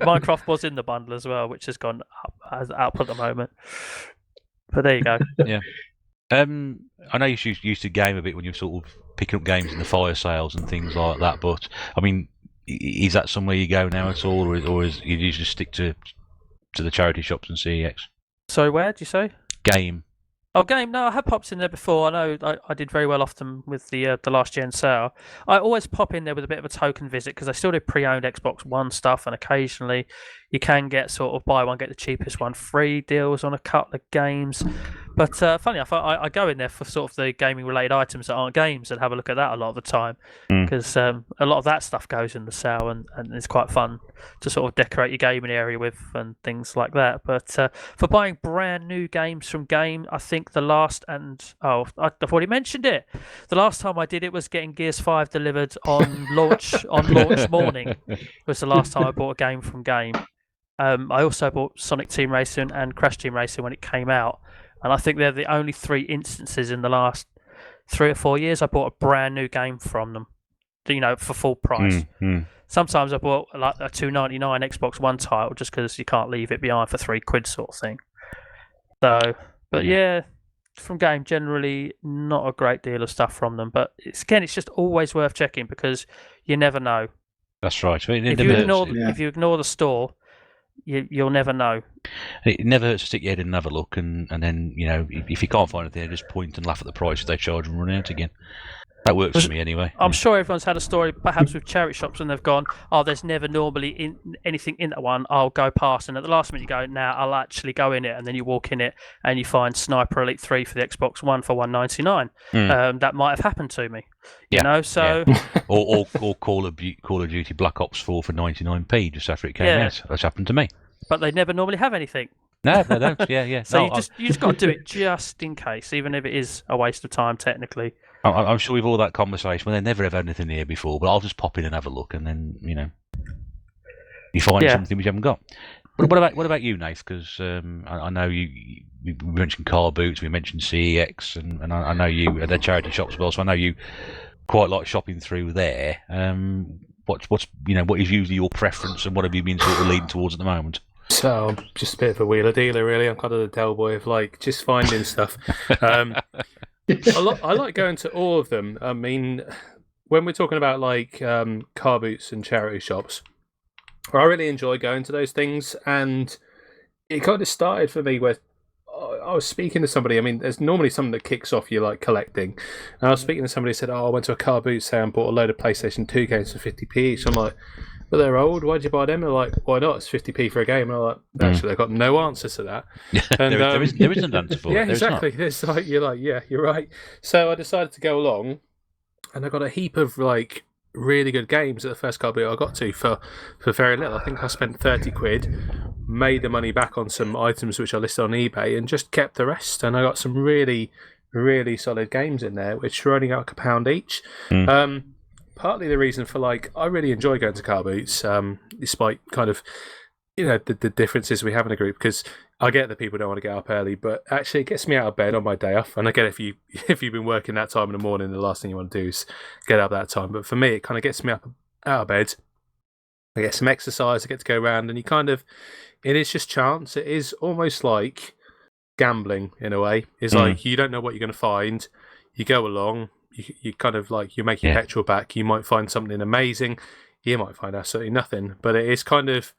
Minecraft was in the bundle as well, which has gone up at the moment. But there you go. Yeah. I know you used to game a bit when you're sort of picking up games in the fire sales and things like that. But I mean, is that somewhere you go now at all, or is you just stick to the charity shops and CEX? Sorry, where did you say? Game. Oh, game. No, I have popped in there before. I know I did very well off them with the last gen sale. I always pop in there with a bit of a token visit because I still do pre-owned Xbox One stuff, and occasionally you can get sort of buy one get the cheapest one free deals on a couple of games. But funny enough, I go in there for sort of the gaming related items that aren't games and have a look at that a lot of the time because a lot of that stuff goes in the sale and it's quite fun to sort of decorate your gaming area with and things like that. But for buying brand new games from Game, I think the last I've already mentioned it. The last time I did it was getting Gears 5 delivered on launch morning. Was the last time I bought a game from Game. I also bought Sonic Team Racing and Crash Team Racing when it came out. And I think they're the only 3 instances in the last 3 or 4 years I bought a brand new game from them, for full price. Sometimes I bought like a $2.99 Xbox One title just because you can't leave it behind for £3 sort of thing. So, but yeah, from Game generally not a great deal of stuff from them. But it's just always worth checking because you never know. That's right. If you ignore the store, you'll never know. It never hurts to stick your head in and have a look, and then if you can't find anything, just point and laugh at the prices they charge and run out again. That works for me anyway. I'm sure everyone's had a story, perhaps with charity shops, and they've gone, "Oh, there's never normally anything in that one. I'll go past." And at the last minute, you go, "Now I'll actually go in it." And then you walk in it, and you find Sniper Elite 3 for the Xbox One for $199. That might have happened to me. So or Call of Duty Black Ops 4 for 99p just after it came out. That's happened to me. But they never normally have anything. No, they don't. Yeah. So you just got to do it just in case, even if it is a waste of time technically. I'm sure we've all had that conversation. Well, they never have had anything here before, but I'll just pop in and have a look, and then you find something which you haven't got. But what about you, Nath? Because I know we mentioned car boots, we mentioned CEX, and I know you at the charity shops as well. So I know you quite like shopping through there. What is usually your preference, and what have you been sort of leaning towards at the moment? So I'm just a bit of a wheeler dealer, really. I'm kind of the Del Boy of just finding stuff. I like going to all of them. I mean, when we're talking about car boots and charity shops, I really enjoy going to those things, and it kind of started for me where I was speaking to somebody. I mean, there's normally something that kicks off you collecting. And I was speaking to somebody who said, "Oh, I went to a car boot sale and bought a load of PlayStation 2 games for 50p each." I'm like, "But they're old. Why'd you buy them?" They're like, "Why not? It's 50p for a game." And I'm like, "Actually, I've got no answer to that." And, there is an answer for it. Yeah, exactly. It's yeah, you're right. So I decided to go along, and I got a heap of really good games at the first car boot I got to for very little. I think I spent £30, made the money back on some items which I listed on eBay, and just kept the rest. And I got some really, really solid games in there, which were only £1 each. Partly the reason for I really enjoy going to car boots, despite kind of the differences we have in a group, because I get that people don't want to get up early, but actually it gets me out of bed on my day off. And I get if you've been working that time in the morning, the last thing you want to do is get up that time. But for me, it kind of gets me up out of bed. I get some exercise, I get to go around, and it is just chance. It is almost like gambling in a way. It's like you don't know what you're going to find. You go along, you kind of like you make your petrol back. You might find something amazing. You might find absolutely nothing. But it is kind of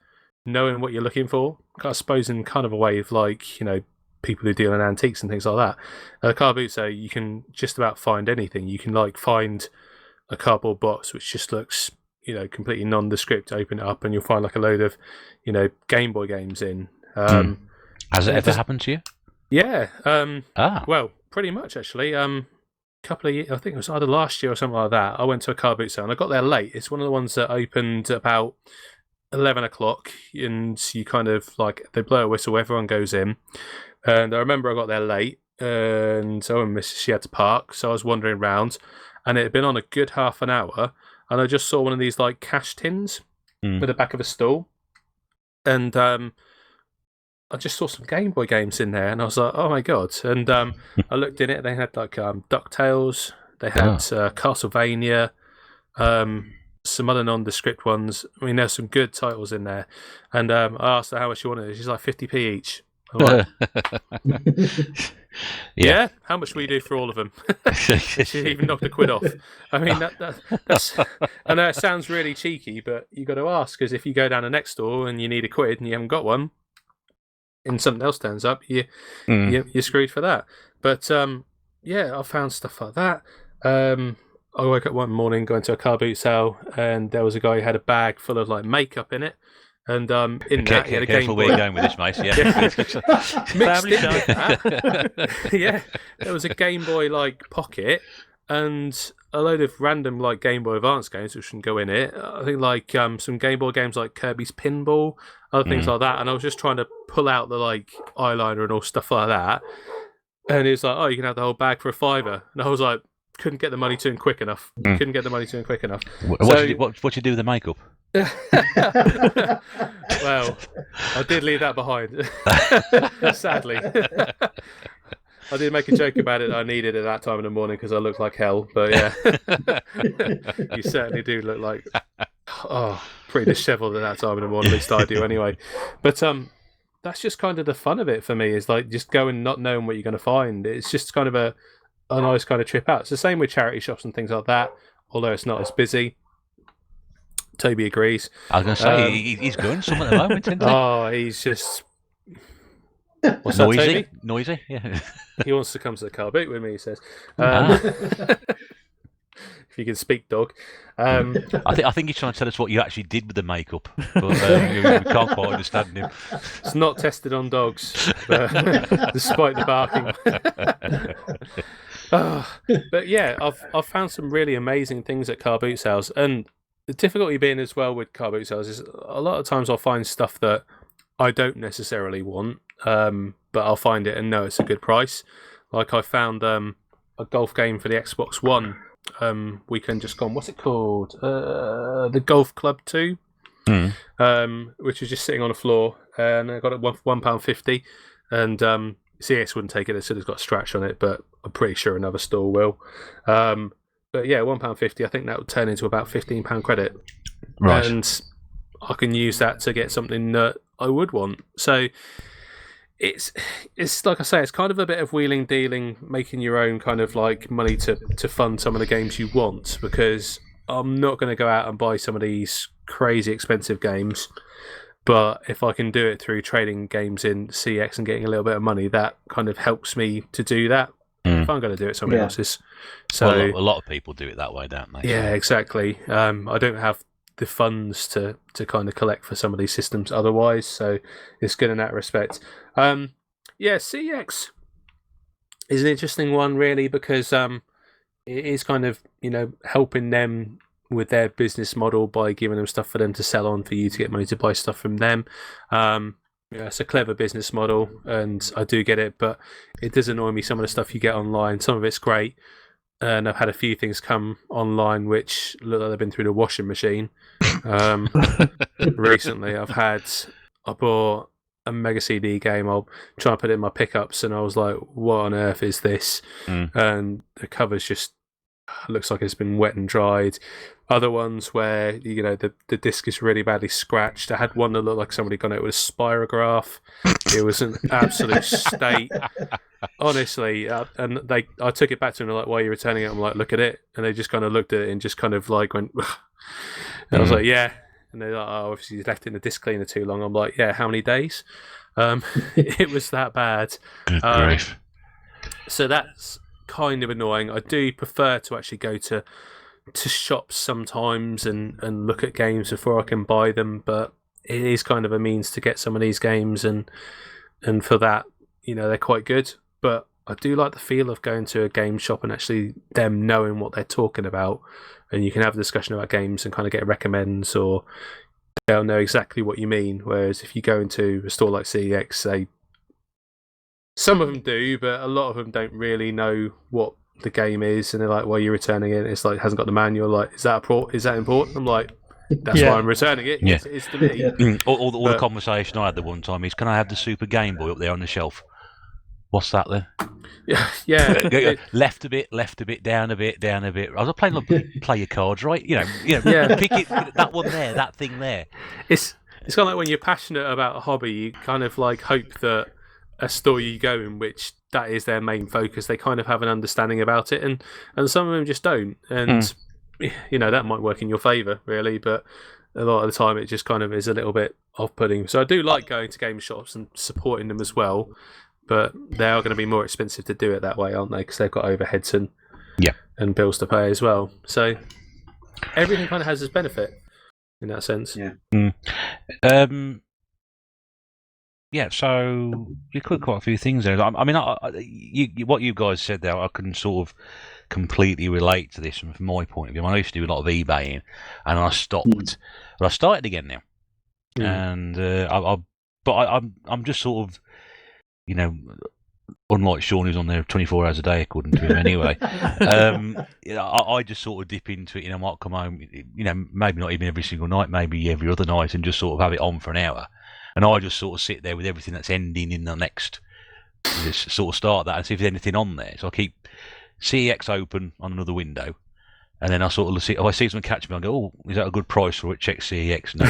knowing what you're looking for. I suppose in kind of a way of like, you know, people who deal in antiques and things like that. At a car boot sale, you can just about find anything. You can like find a cardboard box which just looks, you know, completely nondescript. Open it up and you'll find like a load of, you know, Game Boy games in. Has it ever happened to you? Yeah. Ah. Well, pretty much actually. Couple of years, I think it was either last year or something like that. I went to a car boot sale and I got there late. It's one of the ones that opened about 11 o'clock, and you kind of like they blow a whistle, everyone goes in. And I remember I got there late, and she had to park, so I was wandering around, and it had been on a good half an hour, and I just saw one of these like cash tins with the back of a stall, and I just saw some Game Boy games in there, and I was like, oh my god. And I looked in it, they had like DuckTales, they had Castlevania, some other nondescript ones. I mean, there's some good titles in there. And I asked her how much she wanted. She's like 50p each. I'm like, yeah, how much will you do for all of them? She even knocked a quid off. I mean, that's. I know it sounds really cheeky, but you got to ask, because if you go down the next door and you need a quid and you haven't got one, and something else turns up, you're screwed for that. But yeah, I found stuff like that. I woke up one morning going to a car boot sale, and there was a guy who had a bag full of like makeup in it. And in that, he had a Game Boy. Where you're going with this, mate. Yeah. Mixed in with that, yeah, there was a Game Boy like pocket and a load of random like Game Boy Advance games which can go in it. I think like some Game Boy games like Kirby's Pinball, other things like that. And I was just trying to pull out the like eyeliner and all stuff like that. And he was like, "Oh, you can have the whole bag for $5." And I was like, couldn't get the money to him quick enough. What do you do with the makeup? Well, I did leave that behind. Sadly. I did make a joke about it that I needed at that time in the morning because I looked like hell. But yeah, you certainly do look like pretty dishevelled at that time in the morning. At least I do anyway. But that's just kind of the fun of it for me, is like just going not knowing what you're going to find. It's just kind of a nice kind of trip out. It's the same with charity shops and things like that, although it's not as busy. Toby agrees. I was going to say, he's going some at the moment, isn't he? Oh, he's just... What's noisy? that, Toby? Noisy, yeah. He wants to come to the car boot with me, he says. If you can speak, dog. I think he's trying to tell us what you actually did with the makeup, but we can't quite understand him. It's not tested on dogs, despite the barking. But yeah, I've found some really amazing things at car boot sales, and the difficulty being as well with car boot sales is a lot of times I'll find stuff that I don't necessarily want, but I'll find it and know it's a good price. Like I found a golf game for the Xbox One weekend just gone. What's it called? The Golf Club 2, which was just sitting on the floor, and I got it £1.50, and CS wouldn't take it. They said it's got a scratch on it, but I'm pretty sure another store will. But yeah, £1.50. I think that would turn into about £15 credit, right? And I can use that to get something that I would want. So it's like I say, it's kind of a bit of wheeling, dealing, making your own kind of like money to fund some of the games you want, because I'm not going to go out and buy some of these crazy expensive games. But if I can do it through trading games in CX and getting a little bit of money, that kind of helps me to do that. If I'm going to do it, somebody else's. So a lot of people do it that way, don't they? Yeah, exactly. I don't have the funds to kind of collect for some of these systems otherwise, so it's good in that respect. Yeah, CX is an interesting one, really, because it is kind of, you know, helping them with their business model by giving them stuff for them to sell on for you to get money to buy stuff from them. Yeah, it's a clever business model, and I do get it, but it does annoy me, some of the stuff you get online. Some of it's great, and I've had a few things come online which look like they've been through the washing machine. Recently, I bought a Mega CD game. I'll try and put it in my pickups, and I was like, what on earth is this? And the cover's just looks like it's been wet and dried. Other ones where the disc is really badly scratched. I had one that looked like somebody gone out with a spirograph. It was an absolute state, honestly. And I took it back to them like, "Why are you returning it?" I'm like, "Look at it," and they just kind of looked at it and just kind of like went. And I was like, "Yeah," and they're like, "Oh, obviously you left it in the disc cleaner too long." I'm like, "Yeah, how many days?" It was that bad. Good grief. So that's kind of annoying. I do prefer to actually go to shops sometimes and look at games before I can buy them, but it is kind of a means to get some of these games, and for that, they're quite good. But I do like the feel of going to a game shop and actually them knowing what they're talking about, and you can have a discussion about games and kind of get recommends, or they'll know exactly what you mean. Whereas if you go into a store like CEX, some of them do, but a lot of them don't really know what the game is, and they're like, "Well, you're returning it." It's like it hasn't got the manual. Like, is that important? I'm like, that's why I'm returning it. Yeah. It's to me. Yeah. All the conversation I had the one time is, "Can I have the Super Game Boy up there on the shelf?" What's that then? Yeah. Left a bit, down a bit. I was playing like play your cards, right? Yeah. Pick it, that one there, that thing there. It's kind of like when you're passionate about a hobby, you kind of like hope that a store you go in which that is their main focus, they kind of have an understanding about it, and some of them just don't, and that might work in your favour really, but a lot of the time it just kind of is a little bit off-putting. So I do like going to game shops and supporting them as well, but they are going to be more expensive to do it that way, aren't they, because they've got overheads and bills to pay as well. So everything kind of has its benefit in that sense. Yeah, so you could quite a few things there. I mean, what you guys said there, I can sort of completely relate to this from my point of view. I used to do a lot of eBaying, and I stopped, but I started again now. And I'm just sort of, unlike Sean, who's on there 24 hours a day, according to him anyway. I just sort of dip into it. I might come home, maybe not even every single night, maybe every other night, and just sort of have it on for an hour. And I just sort of sit there with everything that's ending in the next, just sort of start that and see if there's anything on there. So I keep CEX open on another window, and then I sort of see, if I see something catch me, I go, "Oh, is that a good price for it?" Check CEX. No,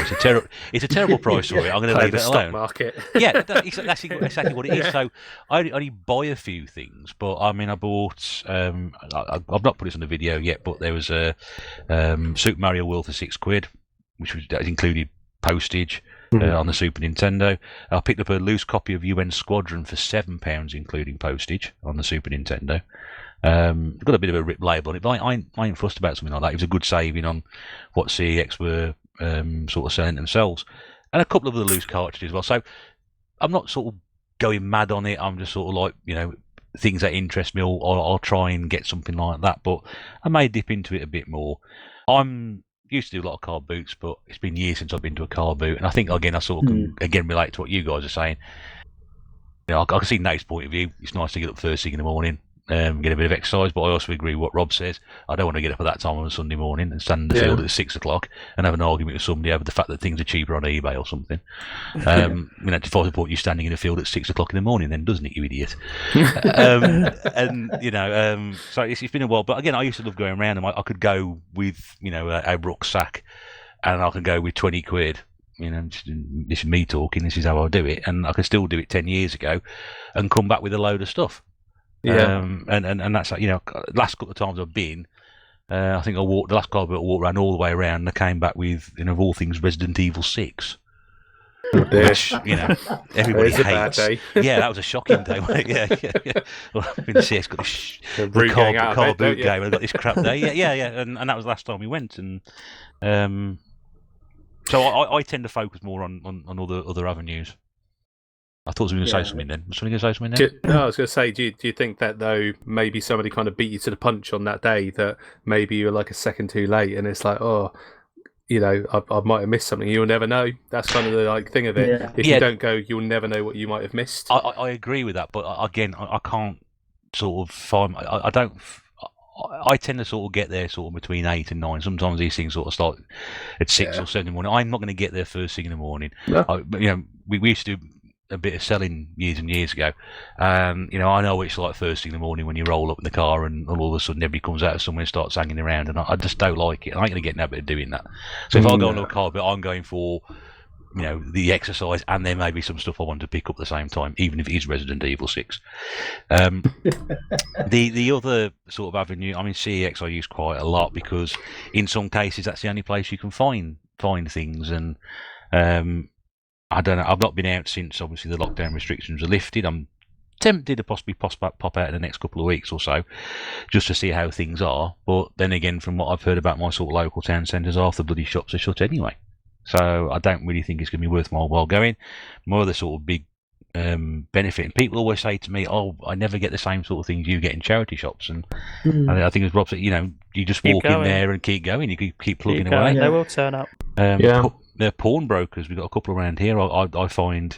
it's a terrible price for it. I'm going to leave it alone. Stock market. Yeah, that's exactly what it is. So I only buy a few things, but I mean, I bought. I've not put this on the video yet, but there was a Super Mario World for £6, that included postage. On the Super Nintendo. I picked up a loose copy of UN Squadron for £7, including postage, on the Super Nintendo. Got a bit of a rip label on it, but I ain't fussed about something like that. It was a good saving on what CEX were sort of selling themselves, and a couple of the loose cartridges as well. So I'm not sort of going mad on it. I'm just sort of like, things that interest me, I'll try and get something like that. But I may dip into it a bit more. I'm used to do a lot of car boots, but it's been years since I've been to a car boot, and I think again I sort of can relate to what you guys are saying. I can see Nate's point of view. It's nice to get up first thing in the morning, get a bit of exercise, but I also agree with what Rob says. I don't want to get up at that time on a Sunday morning and stand in the field at 6 o'clock and have an argument with somebody over the fact that things are cheaper on eBay or something. To find support you standing in the field at 6 o'clock in the morning, then, doesn't it, you idiot? So it's been a while. But again, I used to love going around, and I could go with a rucksack, and I could go with £20. This is me talking. This is how I do it, and I could still do it 10 years ago, and come back with a load of stuff. And that's like, last couple of times I've been, I think the last car I walked around all the way around, and I came back with, of all things, Resident Evil 6. Which, everybody hates. A bad day. Yeah, that was a shocking day, wasn't it? Yeah. Well, CS got this car boot game, and I got this crap day. Yeah, and that was the last time we went, and so I tend to focus more on other avenues. I thought you were going to say something then. Was somebody going to say something then? No, I was going to say, do you think that, though, maybe somebody kind of beat you to the punch on that day, that maybe you were like a second too late, and it's like, I might have missed something. You'll never know. That's kind of the thing of it. Yeah. If you don't go, you'll never know what you might have missed. I agree with that, but again, I can't sort of find... I tend to sort of get there sort of between 8 and 9. Sometimes these things sort of start at 6 or 7 in the morning. I'm not going to get there first thing in the morning. No. We used to do a bit of selling years and years ago. You know, I know it's like first thing in the morning when you roll up in the car and all of a sudden everybody comes out of somewhere and starts hanging around, and I just don't like it. I ain't going to get no bit of doing that. So if I go on a car, but I'm going for, you know, the exercise, and there may be some stuff I want to pick up at the same time, even if it is Resident Evil 6. The other sort of avenue, I mean, CEX I use quite a lot because in some cases that's the only place you can find things, and I don't know. I've not been out since obviously the lockdown restrictions are lifted. I'm tempted to possibly pop out in the next couple of weeks or so, just to see how things are. But then again, from what I've heard about my sort of local town centres, half the bloody shops are shut anyway. So I don't really think it's going to be worth my while going. More of the sort of big benefit. And people always say to me, "Oh, I never get the same sort of things you get in charity shops." And I think as Rob said, you know, you just walk in there and keep going. You keep plugging away. They will turn up. They're pawnbrokers. We've got a couple around here. I find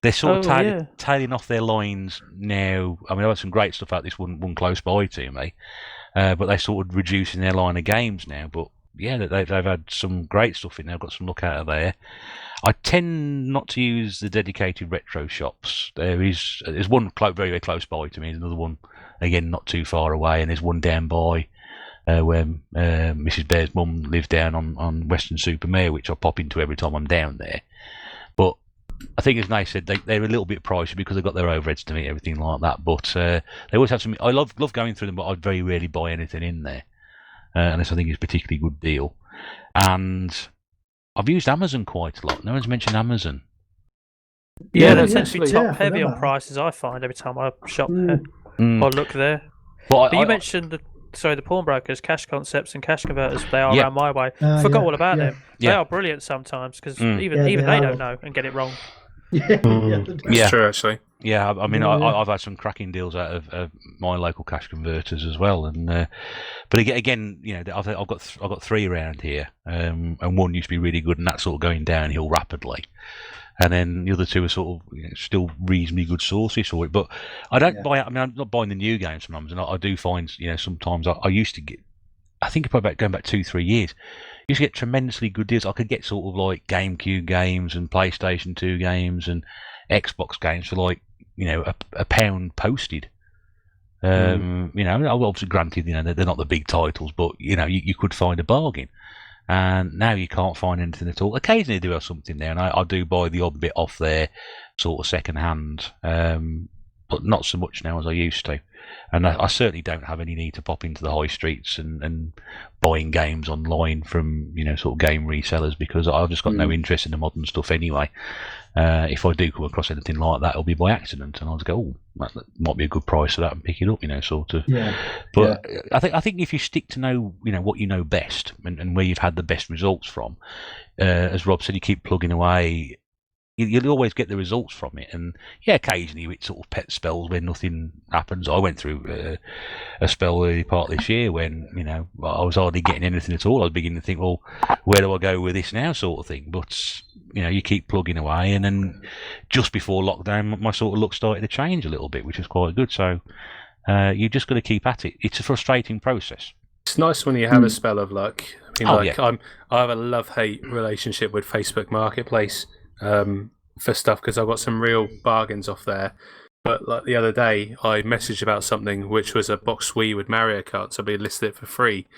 they're sort of tailing off their lines now. I mean, I've had some great stuff out this one close by to me, but they're sort of reducing their line of games now. But yeah, they've had some great stuff in there. I've got some look out of there. I tend not to use the dedicated retro shops. There's one very, very close by to me. There's another one, again, not too far away. And there's one down by where Mrs. Bear's mum lived down on Weston-super-Mare, which I pop into every time I'm down there. But I think, as Nath said, they're a little bit pricey because they've got their overheads to meet, everything like that. But they always have some... I love going through them, but I very rarely buy anything in there. Unless I think it's a particularly good deal. And I've used Amazon quite a lot. No one's mentioned Amazon. Yeah, that's actually top heavy on prices, I find, every time I shop there or look there. But you mentioned the pawnbrokers, Cash Concepts and Cash Converters. They are around my way. Forgot all about them. They are brilliant sometimes because even they don't know and get it wrong. That's true, actually. Yeah, I mean, I've had some cracking deals out of my local Cash Converters as well, and but again, you know, I've got three around here, and one used to be really good, and that's sort of going downhill rapidly, and then the other two are sort of, you know, still reasonably good sources for it. But I don't buy. I mean, I'm not buying the new games from Amazon. I do find, you know, sometimes I used to get. I think probably going back 2-3 years. You used to get tremendously good deals. I could get sort of like GameCube games and PlayStation 2 games and Xbox games for like, you know, a pound posted. You know, obviously granted, you know, they're not the big titles, but you know, you could find a bargain. And now you can't find anything at all. Occasionally they do have something there, and I do buy the odd bit off there, sort of second hand, but not so much now as I used to. And I certainly don't have any need to pop into the high streets and buying games online from, you know, sort of game resellers, because I've just got no interest in the modern stuff anyway. If I do come across anything like that, it'll be by accident, and I'll just go, "Oh, that might be a good price for that," and pick it up, you know, sort of. Yeah. But I think if you stick to know, you know, what you know best and where you've had the best results from, as Rob said, you keep plugging away. You'll always get the results from it, and yeah, occasionally it's sort of pet spells when nothing happens. I went through a spell early part of this year when, you know, I was hardly getting anything at all. I was beginning to think, well, where do I go with this now, sort of thing. But you know, you keep plugging away, and then just before lockdown, my sort of look started to change a little bit, which was quite good. So you just got to keep at it. It's a frustrating process. It's nice when you have a spell of luck. I mean, I have a love-hate relationship with Facebook Marketplace. For stuff, because I've got some real bargains off there. But like the other day, I messaged about something which was a box Wii with Mario Kart, so we listed it for free,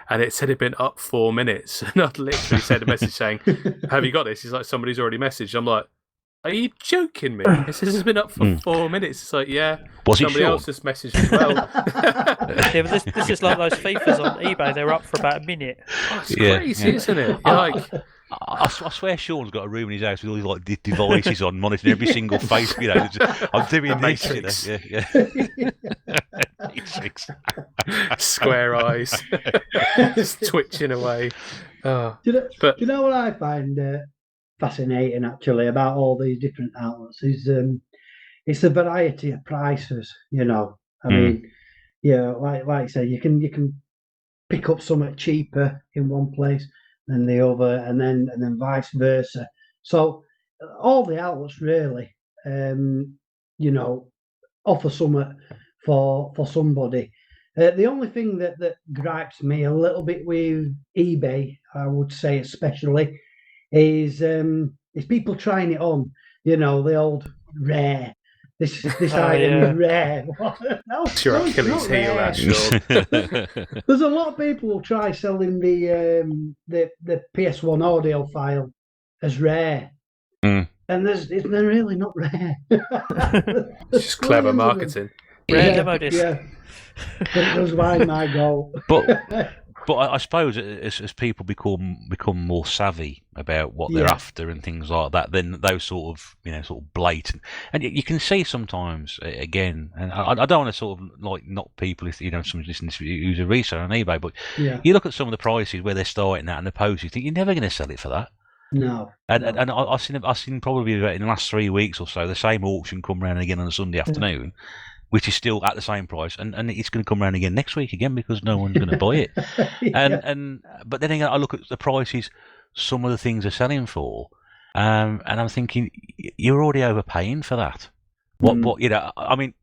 and it said it'd been up 4 minutes, and I'd literally sent a message saying, "Have you got this?" He's like, "Somebody's already messaged." I'm like, "Are you joking me?" It says it's been up for 4 minutes. It's like, yeah, somebody else just messaged as well. Yeah, but this is like those FIFAs on eBay. They're up for about a minute. Oh, it's crazy, isn't it? Like. I swear Sean's got a room in his house with all these like devices on, monitoring every single face. You know, I'm doing Matrix. Matrix. Square eyes, just twitching away. Oh. Do you know what I find fascinating actually about all these different outlets is it's the variety of prices. You know, I mean, yeah, like I say, you can pick up something cheaper in one place than the other, and then vice versa. So all the outlets really, you know, offer something for somebody. The only thing that gripes me a little bit with eBay, I would say especially, is people trying it on. You know, the old rare. This Oh, item yeah. is rare. No, It's your it's Achilles not heel, rare. that's sure. There's a lot of people who try selling the PS1 audio file as rare, Mm. and they're really not rare. It's just clever marketing. Rare Yeah, demo disc. yeah. But it does wind my goal. But I suppose as people become more savvy about what they're Yeah. after and things like that, then those sort of blatant, and you can see sometimes again, and I don't want to sort of like knock people if somebody's listening to this who's a reseller on eBay, but Yeah. you look at some of the prices where they're starting at and the posts, you think you're never going to sell it for that. No. And I've seen probably in the last 3 weeks or so the same auction come round again on a Sunday afternoon, which is still at the same price, and it's going to come around again next week again because no one's going to buy it. But then again, I look at the prices some of the things are selling for, and I'm thinking you're already overpaying for that. What I mean,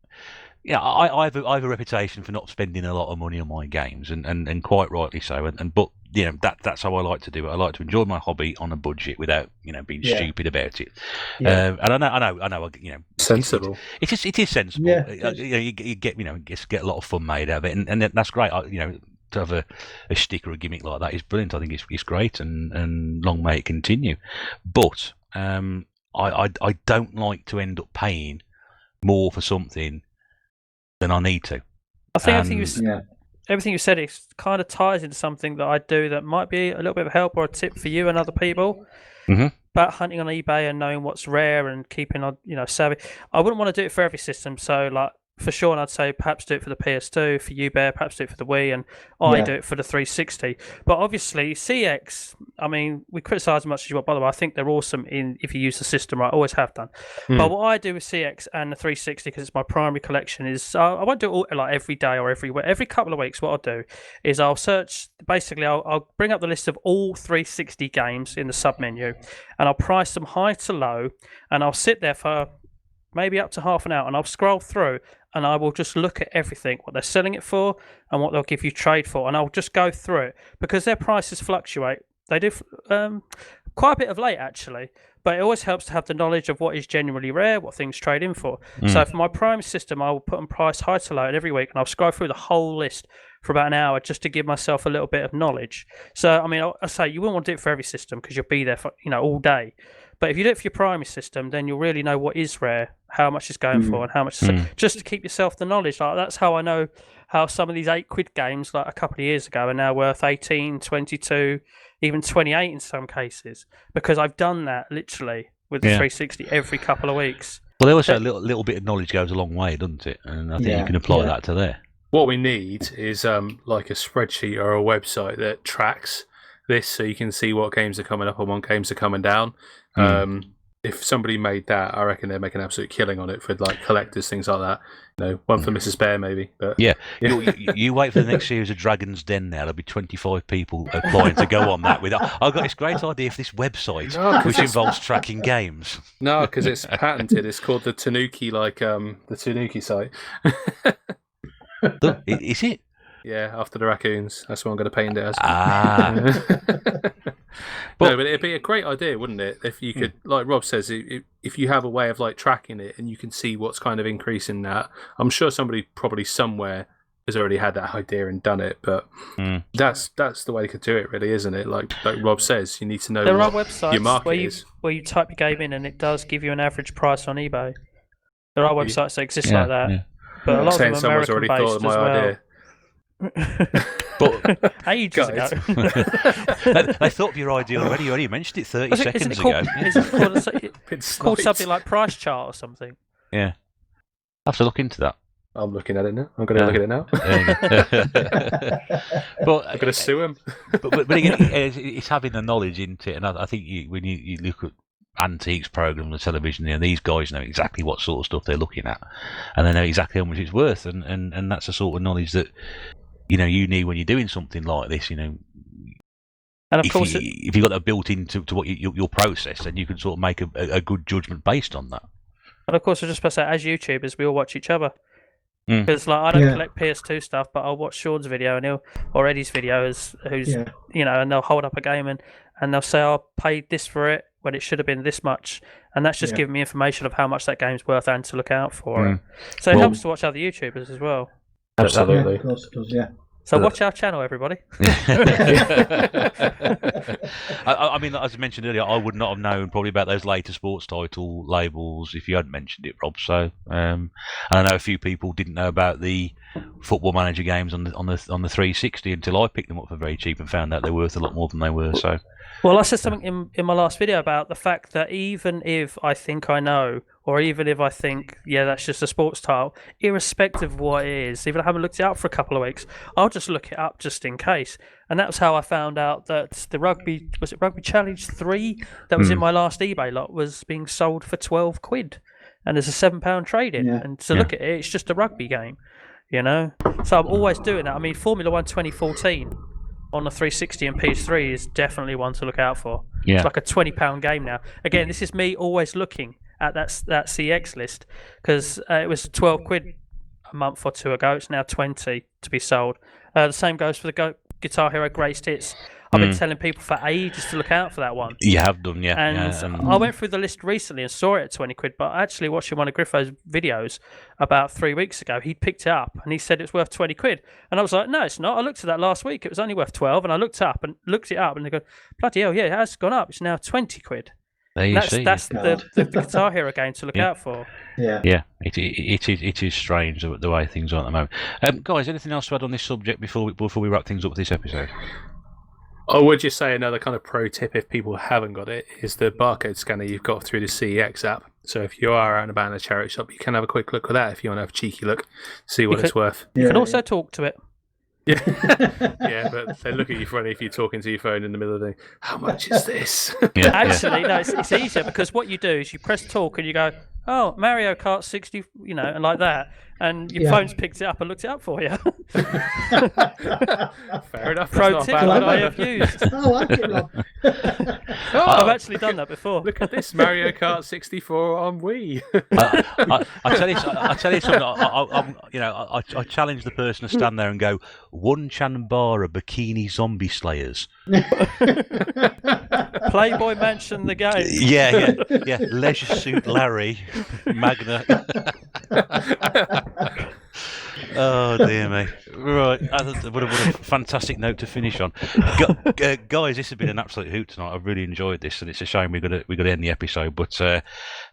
I have a reputation for not spending a lot of money on my games, and quite rightly so. But that's how I like to do it. I like to enjoy my hobby on a budget without being stupid about it. Yeah. And I know. Sensible. It is sensible. Yeah, you get get a lot of fun made out of it, and that's great. To have a stick or a gimmick like that is brilliant. I think it's great, and long may it continue. But I don't like to end up paying more for something than I need to. I think everything you said it kind of ties into something that I do that might be a little bit of help or a tip for you and other people. Mhm. About hunting on eBay and knowing what's rare and keeping on savvy. I wouldn't want to do it for every system. So like for Sean, I'd say perhaps do it for the PS2. For you, Bear, perhaps do it for the Wii, and I do it for the 360. But obviously, CX. I mean, we criticise as much as you want. By the way, I think they're awesome if you use the system right. Always have done. But what I do with CX and the 360, because it's my primary collection, is I won't do it all, like every day or every couple of weeks. What I'll do is I'll search. Basically, I'll bring up the list of all 360 games in the sub menu, and I'll price them high to low, and I'll sit there for maybe up to half an hour, and I'll scroll through, and I will just look at everything, what they're selling it for, and what they'll give you trade for, and I'll just go through it because their prices fluctuate. They do quite a bit of late actually, but it always helps to have the knowledge of what is genuinely rare, what things trade in for. So for my primary system, I will put them price high to low every week, and I'll scroll through the whole list for about an hour just to give myself a little bit of knowledge. So I mean, I say you wouldn't want to do it for every system because you'll be there for all day. But if you do it for your primary system, then you'll really know what is rare, how much it's going for, and how much. Just to keep yourself the knowledge. Like that's how I know how some of these £8 games, like a couple of years ago, are now worth 18, 22, even 28 in some cases, because I've done that literally with the 360 every couple of weeks. Well, they always say a little bit of knowledge goes a long way, doesn't it? And I think you can apply that to there. What we need is like a spreadsheet or a website that tracks this, so you can see what games are coming up and what games are coming down. If somebody made that, I reckon they'd make an absolute killing on it for like collectors, things like that. One for Mrs. Bear, maybe. But you wait for the next series of Dragon's Den. Now there'll be 25 people applying to go on that. I've got this great idea for this website, which involves tracking games. No, because it's patented. It's called the Tanuki, the Tanuki site. Look, is it? Yeah, after the raccoons. That's what I'm going to paint it as. No, but it'd be a great idea, wouldn't it? If you could, like Rob says, if you have a way of like tracking it and you can see what's kind of increasing that. I'm sure somebody probably somewhere has already had that idea and done it, but that's the way to do it, really, isn't it? Like Rob says, you need to know there are what websites your market is. where you type your game in and it does give you an average price on eBay. There are websites that exist like that. Yeah. But a lot of them are someone's already thought of my idea. But ages ago. They thought of your idea already. You only mentioned it 30 seconds ago. It's called something like Price Chart or something. Yeah. I have to look into that. I'm looking at it now. I'm going to look at it now. But I'm going to sue him. but again, it's having the knowledge into it, and I think when you look at antiques programs on television, these guys know exactly what sort of stuff they're looking at, and they know exactly how much it's worth, and that's the sort of knowledge that you need when you're doing something like this. And of course, if you've got that built into what your process, then you can sort of make a good judgment based on that. And of course, I just supposed to say, as YouTubers, we all watch each other. Because I don't collect PS2 stuff, but I'll watch Sean's video or Eddie's video, and they'll hold up a game and they'll say, "I paid this for it. when it should have been this much, and that's just giving me information of how much that game's worth and to look out for it. So it helps to watch other YouTubers as well. Absolutely. Yeah, of course it does, yeah. So watch our channel, everybody. I mean, as I mentioned earlier, I would not have known probably about those later sports title labels if you hadn't mentioned it, Rob. So, and I know a few people didn't know about the Football Manager games on the 360 until I picked them up for very cheap and found out they're worth a lot more than they were. So, well, I said something in my last video about the fact that even if I think I know, or even if I think, yeah, that's just a sports title, irrespective of what it is, even if I haven't looked it up for a couple of weeks, I'll just look it up just in case. And that's how I found out that the Rugby Challenge 3 that was in my last eBay lot was being sold for £12. And there's a £7 trade-in. Yeah. And to look at it, it's just a rugby game, you know? So I'm always doing that. I mean, Formula 1 2014 on the 360 and PS3 is definitely one to look out for. Yeah. It's like a £20 game now. Again, this is me always looking at that CX list, because it was £12 a month or two ago. It's now 20 to be sold. The same goes for the Guitar Hero Greatest Hits. I've been telling people for ages to look out for that one. you have done, yeah. And I went through the list recently and saw it at £20, but actually watching one of Griffo's videos about 3 weeks ago, he picked it up and he said it's worth £20. And I was like, no, it's not. I looked at that last week. It was only worth 12. And I looked it up and they go, bloody hell, yeah, it has gone up. It's now £20. There you see. That's the Guitar Hero game to look out for. Yeah. Yeah, it is strange the way things are at the moment. Guys, anything else to add on this subject before we wrap things up with this episode? I would just say another kind of pro tip if people haven't got it is the barcode scanner you've got through the CEX app. So if you are out and about in a charity shop, you can have a quick look at that if you want to have a cheeky look, see what it's worth. You can also talk to it. Yeah, yeah, but they look at you funny if you're talking to your phone in the middle of the day. How much is this? Yeah, Actually, no, it's easier because what you do is you press talk and you go, oh, Mario Kart 60, you know, and like that. And your phone's picked it up and looked it up for you. Fair enough. Pro tip that I have used. I like it, Rob. I've actually done that before. Look at this Mario Kart 64 on Wii. I tell you something. I challenge the person to stand there and go, one Chanbara bikini zombie slayers. Playboy Mansion the game. Yeah. Leisure Suit Larry, Magna. Oh dear me! Right, what a fantastic note to finish on, guys. This has been an absolute hoot tonight. I've really enjoyed this, and it's a shame we've got to end the episode. But I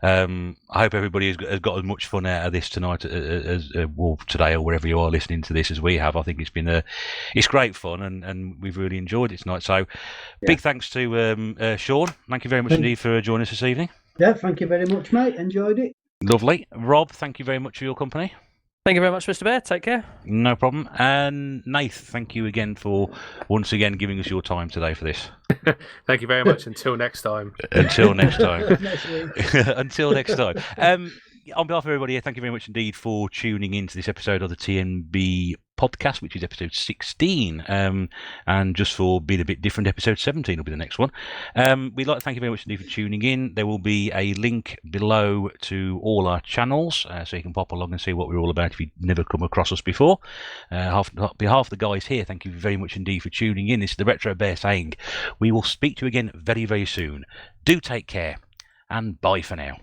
hope everybody has got as much fun out of this tonight as today or wherever you are listening to this as we have. I think it's great fun, and we've really enjoyed it tonight. So, big thanks to Sean. Thank you very much indeed for joining us this evening. Yeah, thank you very much, mate. Enjoyed it. Lovely, Rob. Thank you very much for your company. Thank you very much, Mr. Bear. Take care. No problem. And Nath, thank you again for once again giving us your time today for this. Thank you very much. Until next time. Until next time. Next week. Until next time. On behalf of everybody here, thank you very much indeed for tuning in to this episode of the tNb podcast, which is episode 16. And just for being a bit different, episode 17 will be the next one. We'd like to thank you very much indeed for tuning in. There will be a link below to all our channels, so you can pop along and see what we're all about if you've never come across us before. On behalf of the guys here, thank you very much indeed for tuning in. This is the Retro Bear saying we will speak to you again very, very soon. Do take care, and bye for now.